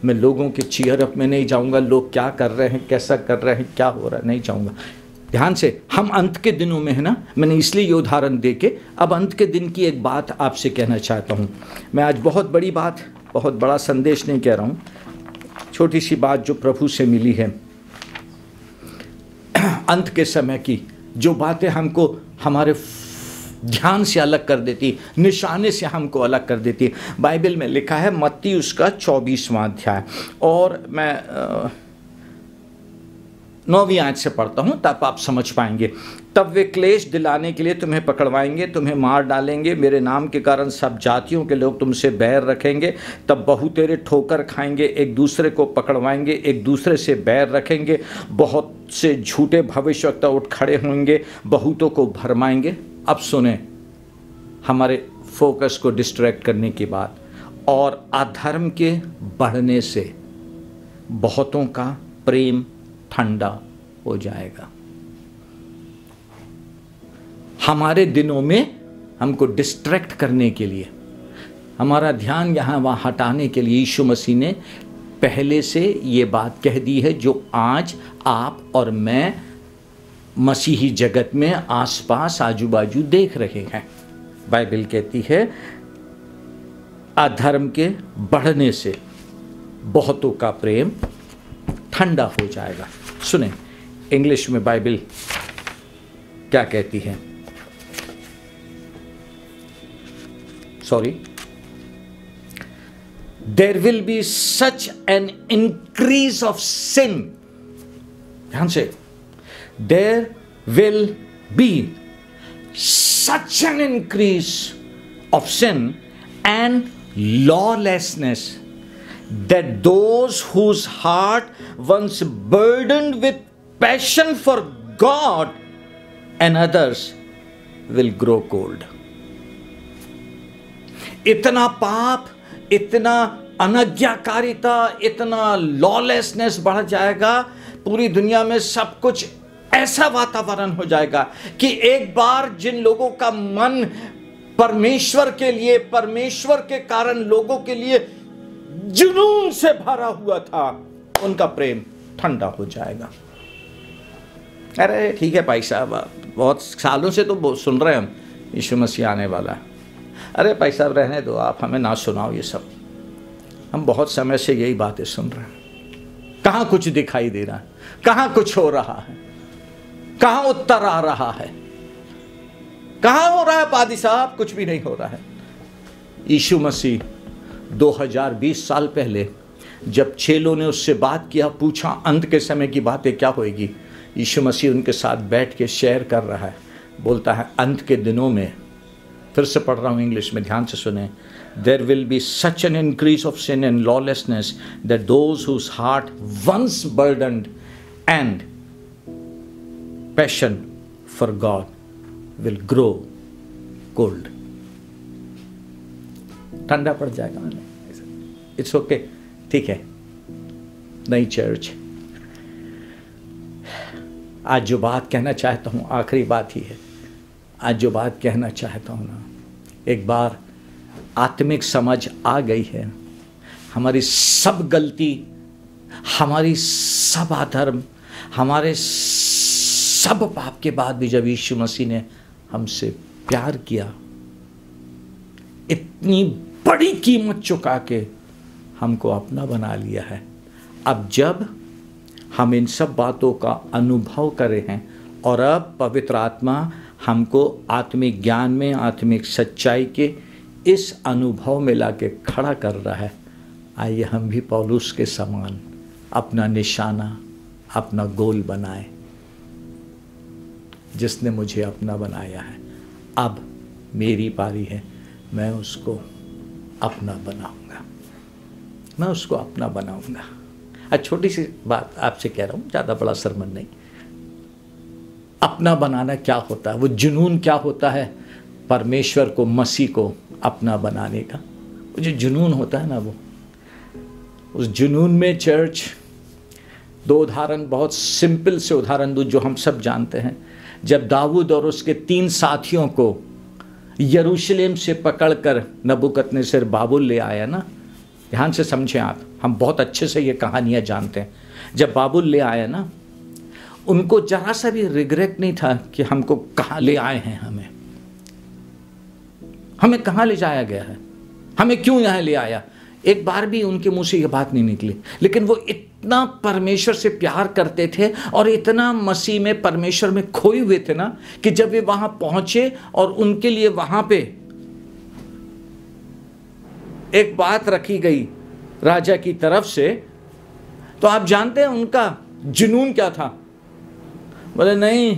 मैं लोगों के चीयरअप में नहीं जाऊंगा, लोग क्या कर रहे हैं, कैसा कर रहे हैं, क्या हो रहा है, नहीं जाऊंगा। ध्यान से, हम अंत के दिनों में है ना, मैंने इसलिए ये उदाहरण दे के अब अंत के दिन की एक बात आपसे कहना चाहता हूँ। मैं आज बहुत बड़ी बात, बहुत बड़ा संदेश नहीं कह रहा हूँ, छोटी सी बात जो प्रभु से मिली है। अंत के समय की जो बातें हमको हमारे ध्यान से अलग कर देती, निशाने से हमको अलग कर देती। बाइबल में लिखा है मत्ती उसका 24वां अध्याय, और मैं 9वीं आयत से पढ़ता हूँ तब आप समझ पाएंगे। तब वे क्लेश दिलाने के लिए तुम्हें पकड़वाएंगे, तुम्हें मार डालेंगे, मेरे नाम के कारण सब जातियों के लोग तुमसे बैर रखेंगे। तब बहुतेरे ठोकर खाएंगे, एक दूसरे को पकड़वाएंगे, एक दूसरे से बैर रखेंगे। बहुत से झूठे भविष्यवक्ता उठ खड़े होंगे, बहुतों को भरमाएंगे। अब सुने, हमारे फोकस को डिस्ट्रैक्ट करने की बात, और अधर्म के बढ़ने से बहुतों का प्रेम ठंडा हो जाएगा। हमारे दिनों में हमको डिस्ट्रैक्ट करने के लिए, हमारा ध्यान यहाँ वहाँ हटाने के लिए यीशु मसीह ने पहले से ये बात कह दी है, जो आज आप और मैं मसीही जगत में आसपास आजू बाजू देख रहे हैं। बाइबल कहती है अधर्म के बढ़ने से बहुतों का प्रेम ठंडा हो जाएगा। सुने, इंग्लिश में बाइबल क्या कहती है? There will be such an increase of sin. ध्यान से, there will be such an increase of sin and lawlessness that those whose heart once burdened with passion for God and others will grow cold. इतना पाप, इतना अनज्ञाकारिता, इतना lawlessness बढ़ जाएगा, पूरी दुनिया में सब कुछ ऐसा वातावरण हो जाएगा कि एक बार जिन लोगों का मन परमेश्वर के लिए, परमेश्वर के कारण लोगों के लिए जुनून से भरा हुआ था, उनका प्रेम ठंडा हो जाएगा। अरे ठीक है भाई साहब, बहुत सालों से तो सुन रहे हैं हम यीशु मसीह आने वाला है। अरे भाई साहब रहने दो, आप हमें ना सुनाओ ये सब, हम बहुत समय से यही बातें सुन रहे हैं। कहाँ कुछ दिखाई दे रहा है, कहाँ कुछ हो रहा है, कहाँ उत्तर आ रहा है, कहाँ हो रहा है पादी साहब? कुछ भी नहीं हो रहा है। यीशु मसीह 2020 साल पहले जब चेलों ने उससे बात किया, पूछा अंत के समय की बातें क्या होएगी, यीशु मसीह उनके साथ बैठ के शेयर कर रहा है। बोलता है अंत के दिनों में, फिर से पढ़ रहा हूँ इंग्लिश में, ध्यान से सुने, there will be such an increase of sin and lawlessness that those whose heart once burdened and passion for God will grow cold. ठंडा पड़ जाएगा मैंने, इट्स ओके, ठीक है। नई चर्च, आज जो बात कहना चाहता हूँ आखिरी बात ही है। आज जो बात कहना चाहता हूँ ना, एक बार आत्मिक समझ आ गई है, हमारी सब गलती, हमारी सब अधर्म, हमारे सब पाप के बाद भी जब यीशु मसीह ने हमसे प्यार किया, इतनी बड़ी कीमत चुका के हमको अपना बना लिया है। अब जब हम इन सब बातों का अनुभव करे हैं और अब पवित्र आत्मा हमको आत्मिक ज्ञान में, आत्मिक सच्चाई के इस अनुभव में लाके खड़ा कर रहा है, आइए हम भी पौलुस के समान अपना निशाना, अपना गोल बनाए। जिसने मुझे अपना बनाया है, अब मेरी पारी है, मैं उसको अपना बनाऊंगा, मैं उसको अपना बनाऊंगा। आज छोटी सी बात आपसे कह रहा हूँ, ज़्यादा बड़ा सरमन नहीं। अपना बनाना क्या होता है, वो जुनून क्या होता है परमेश्वर को, मसीह को अपना बनाने का, वो जो जुनून होता है ना, वो उस जुनून में चर्च, दो उदाहरण, बहुत सिंपल से उदाहरण दूँ जो हम सब जानते हैं। जब दाऊद और उसके 3 साथियों को यरूशलेम से पकड़कर नबूकदनेस्सर बाबुल ले आया ना, ध्यान से समझें आप, हम बहुत अच्छे से ये कहानियाँ जानते हैं। जब बाबुल ले आया ना, उनको जरा सा भी रिग्रेट नहीं था कि हमको कहाँ ले आए हैं, हमें कहाँ ले जाया गया है, हमें क्यों यहाँ ले आया। एक बार भी उनके मुंह से ये बात नहीं निकली। लेकिन वो इतना परमेश्वर से प्यार करते थे और इतना मसीह में, परमेश्वर में खोए हुए थे ना, कि जब वे वहां पहुंचे और उनके लिए वहां पे एक बात रखी गई राजा की तरफ से, तो आप जानते हैं उनका जुनून क्या था। बोले नहीं,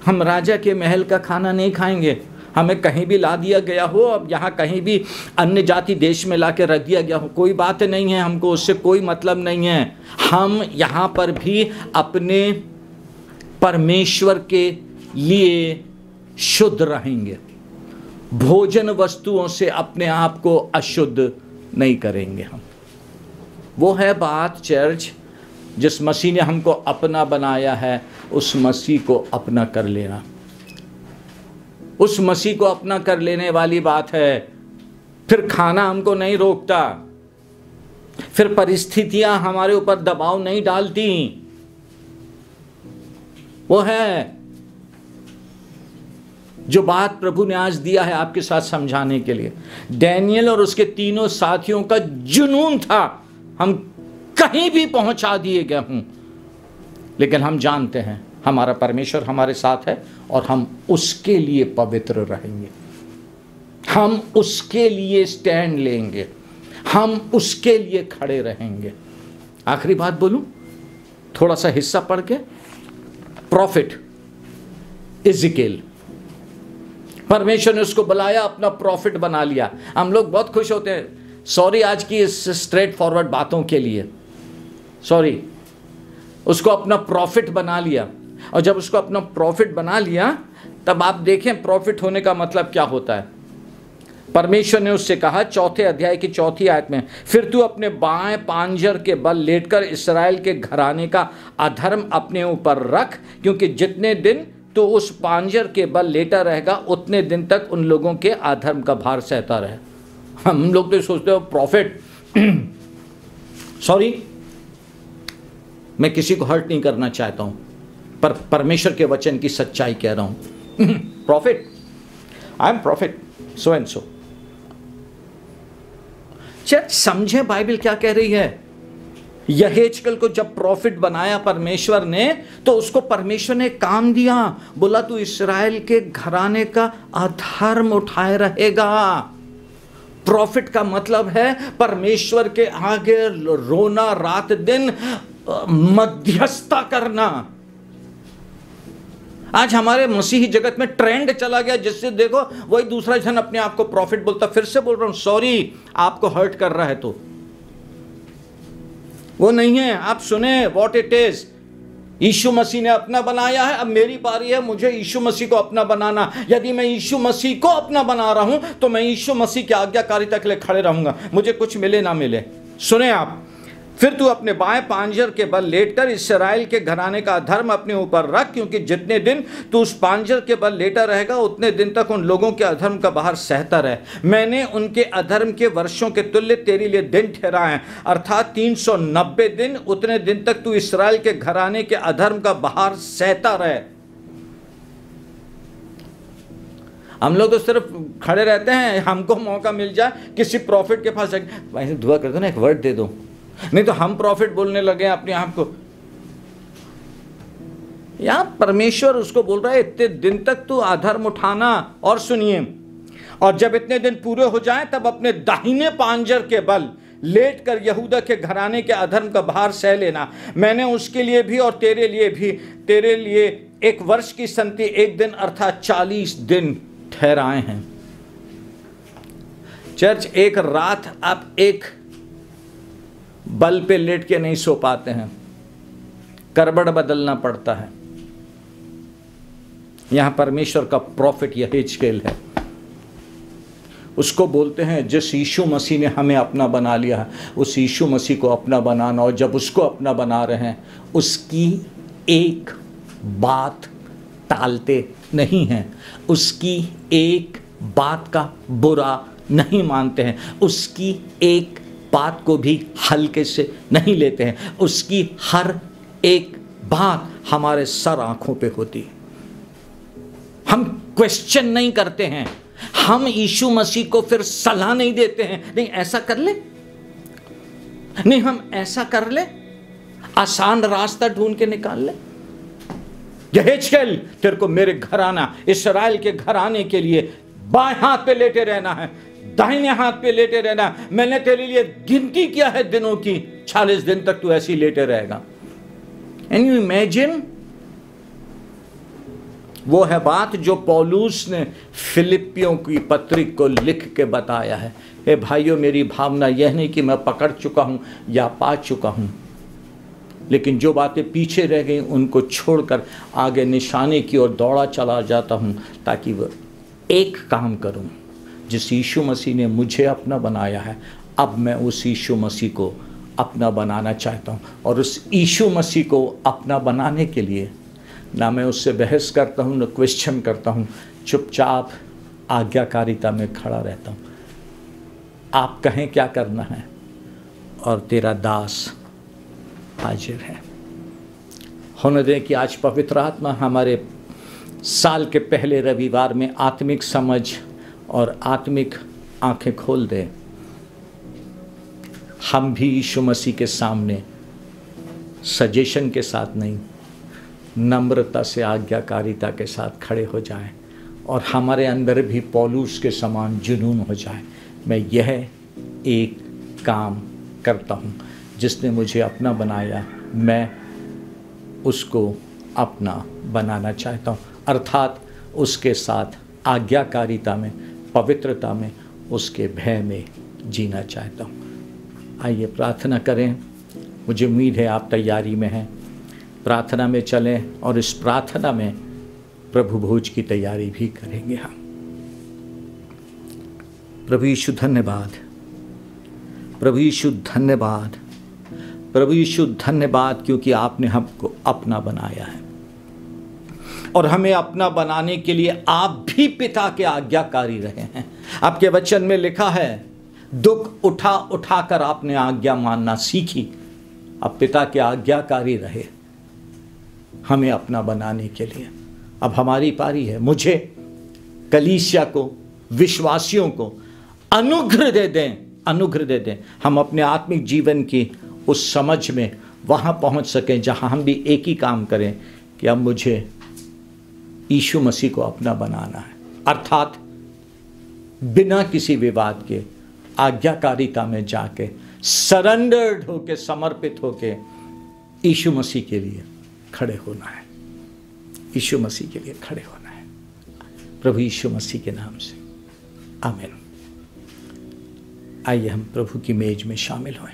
हम राजा के महल का खाना नहीं खाएंगे, हमें कहीं भी ला दिया गया हो, अब यहाँ कहीं भी अन्य जाति देश में ला के रख दिया गया हो, कोई बात नहीं है, हमको उससे कोई मतलब नहीं है। हम यहाँ पर भी अपने परमेश्वर के लिए शुद्ध रहेंगे, भोजन वस्तुओं से अपने आप को अशुद्ध नहीं करेंगे हम। वो है बात चर्च, जिस मसीह ने हमको अपना बनाया है, उस मसीह को अपना कर लेना, उस मसीह को अपना कर लेने वाली बात है। फिर खाना हमको नहीं रोकता, फिर परिस्थितियां हमारे ऊपर दबाव नहीं डालती। वो है जो बात प्रभु ने आज दिया है आपके साथ समझाने के लिए। डैनियल और उसके 3 साथियों का जुनून था, हम कहीं भी पहुंचा दिए गए हूं, लेकिन हम जानते हैं हमारा परमेश्वर हमारे साथ है और हम उसके लिए पवित्र रहेंगे, हम उसके लिए स्टैंड लेंगे, हम उसके लिए खड़े रहेंगे। आखिरी बात बोलूं, थोड़ा सा हिस्सा पढ़ के। प्रॉफिट इज़ेकिएल, परमेश्वर ने उसको बुलाया, अपना प्रॉफिट बना लिया। हम लोग बहुत खुश होते हैं, सॉरी आज की इस स्ट्रेट फॉरवर्ड बातों के लिए, सॉरी, उसको अपना प्रॉफिट बना लिया। और जब उसको अपना प्रॉफिट बना लिया, तब आप देखें प्रॉफिट होने का मतलब क्या होता है। परमेश्वर ने उससे कहा 4 अध्याय की 4 आयत में, फिर तू अपने बाएं पांजर के बल लेटकर इस्राएल के घराने का अधर्म अपने ऊपर रख, क्योंकि जितने दिन तू उस पांजर के बल लेटा रहेगा, उतने दिन तक उन लोगों के अधर्म का भार सहता रहे। हम लोग तो सोचते हो प्रॉफिट, सॉरी मैं किसी को हर्ट नहीं करना चाहता हूं, पर परमेश्वर के वचन की सच्चाई कह रहा हूं। Profit, I am profit so and so. Church समझे बाइबल क्या कह रही है। यहेजकेल को जब प्रॉफिट बनाया परमेश्वर ने, तो उसको परमेश्वर ने काम दिया, बोला तू इस्राएल के घराने का अधर्म उठाए रहेगा। प्रॉफिट का मतलब है परमेश्वर के आगे रोना, रात दिन मध्यस्थता करना। आज हमारे मसीही जगत में ट्रेंड चला गया, जिससे देखो वही दूसरा जन अपने आप को प्रॉफिट बोलता। फिर से बोल रहा हूं, सॉरी, आपको हर्ट कर रहा है तो वो नहीं है। आप सुने व्हाट इट इज। यीशु मसीह ने अपना बनाया है, अब मेरी बारी है मुझे यीशु मसीह को अपना बनाना। यदि मैं यीशु मसीह को अपना बना रहा हूं तो मैं यीशु मसीह की आज्ञाकारिता के लिए खड़े रहूंगा, मुझे कुछ मिले ना मिले। सुने आप, फिर तू अपने बाएं पांजर के बल लेटकर इस्राएल के घराने का अधर्म अपने ऊपर रख, क्योंकि जितने दिन तू उस पांजर के बल लेटा रहेगा उतने दिन तक उन लोगों के अधर्म का बाहर सहता रहे। मैंने उनके अधर्म के वर्षों के तुल्य तेरे लिए दिन ठहराए हैं, अर्थात 390 दिन। उतने दिन तक तू इस्राएल के घराने के अधर्म का बाहर सहता रहे। हम लोग तो सिर्फ खड़े रहते हैं, हमको मौका मिल जाए किसी प्रॉफिट के पास जाके भाई दुआ कर दो ना, एक वर्ड दे दो, नहीं तो हम प्रॉफिट बोलने लगे अपने आप को। यहां परमेश्वर उसको बोल रहा है इतने दिन तक तू अधर्म उठाना। और सुनिए, और जब इतने दिन पूरे हो जाएं तब अपने दाहिने पांजर के बल लेट कर यहूदा के घराने के अधर्म का भार सह लेना। मैंने उसके लिए भी और तेरे लिए एक वर्ष की संति एक दिन अर्थात 40 दिन ठहराए हैं। चर्च, एक रात आप एक बल पे लेट के नहीं सो पाते हैं, करबड़ बदलना पड़ता है। यहां परमेश्वर का प्रॉफिट यहेजकेल है, उसको बोलते हैं जिस यीशु मसीह ने हमें अपना बना लिया है, उस यीशु मसीह को अपना बनाना। और जब उसको अपना बना रहे हैं, उसकी एक बात टालते नहीं हैं, उसकी एक बात का बुरा नहीं मानते हैं, उसकी एक बात को भी हल्के से नहीं लेते हैं। उसकी हर एक बात हमारे सर आंखों पे होती है। हम क्वेश्चन नहीं करते हैं, हम यीशु मसीह को फिर सलाह नहीं देते हैं, नहीं ऐसा कर ले, नहीं हम ऐसा कर ले, आसान रास्ता ढूंढ के निकाल ले। यहेजकेल, तेरे को मेरे घराना इस्राएल के घराने के लिए बाएं हाथ पे लेटे रहना है, दाहिने हाथ पे लेटे रहना। मैंने तेरे लिए गिनती किया है दिनों की, 40 दिन तक तू ऐसे ही लेटे रहेगा। एंड यू इमेजिन, वो है बात जो पौलुस ने फिलिपियों की पत्री को लिख के बताया है। हे भाइयों, मेरी भावना यह नहीं कि मैं पकड़ चुका हूं या पा चुका हूं, लेकिन जो बातें पीछे रह गई उनको छोड़कर आगे निशाने की ओर दौड़ा चला जाता हूं, ताकि वह एक काम करूं, जिस यीशु मसीह ने मुझे अपना बनाया है, अब मैं उस यीशु मसीह को अपना बनाना चाहता हूँ। और उस यीशु मसीह को अपना बनाने के लिए ना मैं उससे बहस करता हूँ, ना क्वेश्चन करता हूँ, चुपचाप आज्ञाकारिता में खड़ा रहता हूँ। आप कहें क्या करना है और तेरा दास हाजिर है। होने दें कि आज पवित्र आत्मा हमारे साल के पहले रविवार में आत्मिक समझ और आत्मिक आंखें खोल दे। हम भी यीशु मसीह के सामने सजेशन के साथ नहीं, नम्रता से आज्ञाकारिता के साथ खड़े हो जाएं और हमारे अंदर भी पौलुस के समान जुनून हो जाए। मैं यह एक काम करता हूँ, जिसने मुझे अपना बनाया, मैं उसको अपना बनाना चाहता हूँ, अर्थात उसके साथ आज्ञाकारिता में, पवित्रता में, उसके भय में जीना चाहता हूँ। आइए प्रार्थना करें। मुझे उम्मीद है आप तैयारी में हैं। प्रार्थना में चलें और इस प्रार्थना में प्रभु भोज की तैयारी भी करेंगे हम। प्रभु यीशु धन्यवाद, प्रभु यीशु धन्यवाद, प्रभु यीशु धन्यवाद, क्योंकि आपने हमको अपना बनाया है और हमें अपना बनाने के लिए आप भी पिता के आज्ञाकारी रहे हैं। आपके वचन में लिखा है, दुख उठा उठा कर आपने आज्ञा मानना सीखी। अब पिता के आज्ञाकारी रहे हमें अपना बनाने के लिए। अब हमारी पारी है। मुझे, कलीसिया को, विश्वासियों को अनुग्रह दे दें, अनुग्रह दे दें। हम अपने आत्मिक जीवन की उस समझ में वहाँ पहुँच सकें जहाँ हम भी एक ही काम करें कि अब मुझे यीशु मसीह को अपना बनाना है, अर्थात बिना किसी विवाद के आज्ञाकारिता में जाके सरेंडर्ड होके, समर्पित होके यीशु मसीह के लिए खड़े होना है। यीशु मसीह के लिए खड़े होना है, प्रभु यीशु मसीह के नाम से, आमीन। आइए हम प्रभु की मेज में शामिल हों।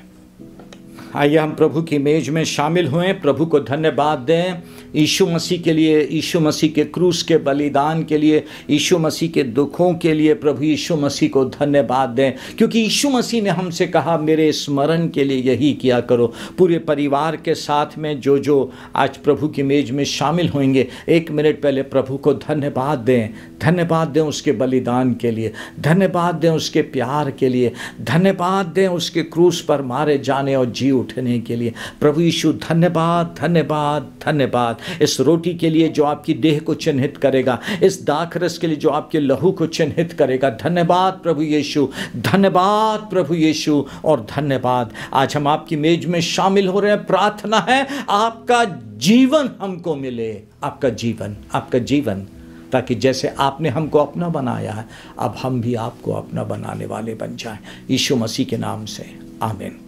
आइए हम प्रभु की मेज में शामिल हुए, प्रभु को धन्यवाद दें यीशु मसीह के लिए, यीशु मसीह के क्रूस के बलिदान के लिए, यीशु मसीह के दुखों के लिए। प्रभु यीशु मसीह को धन्यवाद दें, क्योंकि यीशु मसीह ने हमसे कहा मेरे स्मरण के लिए यही किया करो। पूरे परिवार के साथ में जो जो आज प्रभु की मेज में शामिल होंगे, 1 मिनट पहले प्रभु को धन्यवाद दें। धन्यवाद दें उसके बलिदान के लिए, धन्यवाद दें उसके प्यार के लिए, धन्यवाद दें उसके क्रूस पर मारे जाने और जी उठने के लिए। प्रभु यीशु धन्यवाद, धन्यवाद, धन्यवाद इस रोटी के लिए जो आपकी देह को चिन्हित करेगा, इस दाखरस के लिए जो आपके लहू को चिन्हित करेगा। धन्यवाद प्रभु यीशु, धन्यवाद प्रभु यीशु और धन्यवाद। आज हम आपकी मेज में शामिल हो रहे हैं। प्रार्थना है आपका जीवन हमको मिले, आपका जीवन, आपका जीवन, ताकि जैसे आपने हमको अपना बनाया है, अब हम भी आपको अपना बनाने वाले बन जाएं। यीशु मसीह के नाम से, आमीन।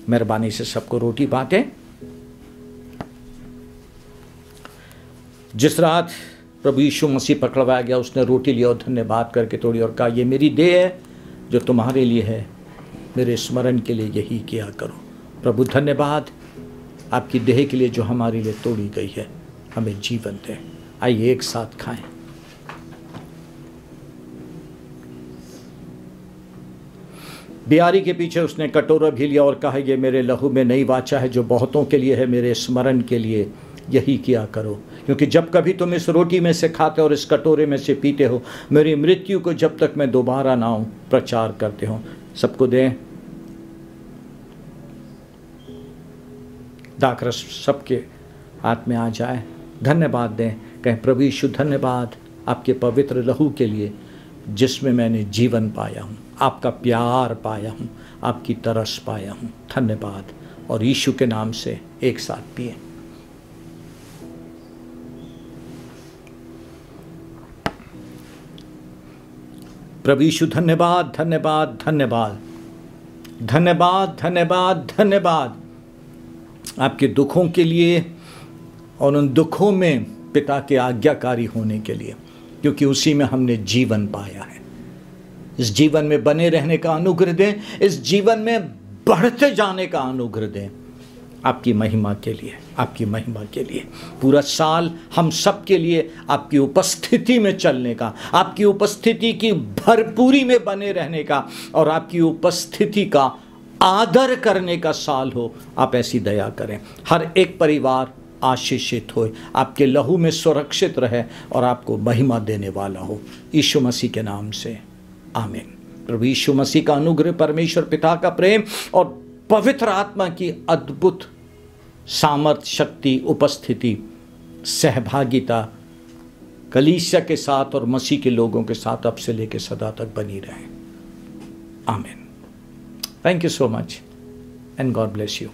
मेहरबानी से सबको रोटी बांटें। जिस रात प्रभु यीशु मसीह पकड़वाया गया, उसने रोटी लिया और धन्यवाद करके तोड़ी और कहा, ये मेरी देह है जो तुम्हारे लिए है, मेरे स्मरण के लिए यही किया करो। प्रभु धन्यवाद आपकी देह के लिए जो हमारे लिए तोड़ी गई है, हमें जीवन दें। आइए एक साथ खाएं। बियारी के पीछे उसने कटोरा भी लिया और कहा, ये मेरे लहू में नई वाचा है जो बहुतों के लिए है, मेरे स्मरण के लिए यही किया करो। क्योंकि जब कभी तुम इस रोटी में से खाते और इस कटोरे में से पीते हो, मेरी मृत्यु को जब तक मैं दोबारा ना आऊं प्रचार करते हो। सबको दें। दाखरस सबके हाथ में आ जाए। धन्यवाद दें, कहें प्रभु यीशु धन्यवाद आपके पवित्र लहू के लिए जिसमें मैंने जीवन पाया हूँ, आपका प्यार पाया हूँ, आपकी तरस पाया हूँ। धन्यवाद। और यीशु के नाम से एक साथ पिए। प्रभु यीशु धन्यवाद, धन्यवाद, धन्यवाद, धन्यवाद, धन्यवाद, धन्यवाद आपके दुखों के लिए और उन दुखों में पिता के आज्ञाकारी होने के लिए, क्योंकि उसी में हमने जीवन पाया है। इस जीवन में बने रहने का अनुग्रह दें, इस जीवन में बढ़ते जाने का अनुग्रह दें, आपकी महिमा के लिए, आपकी महिमा के लिए। पूरा साल हम सब के लिए आपकी उपस्थिति में चलने का, आपकी उपस्थिति की भरपूरी में बने रहने का और आपकी उपस्थिति का आदर करने का साल हो। आप ऐसी दया करें। हर एक परिवार आशीषित हो, आपके लहू में सुरक्षित रहे और आपको महिमा देने वाला हो। यीशु मसीह के नाम से, आमीन। प्रभु यीशु मसीह का अनुग्रह, परमेश्वर पिता का प्रेम और पवित्र आत्मा की अद्भुत सामर्थ, शक्ति, उपस्थिति, सहभागिता कलीसिया के साथ और मसीह के लोगों के साथ अब से लेकर सदा तक बनी रहे। आमीन। Thank you so much and God bless you.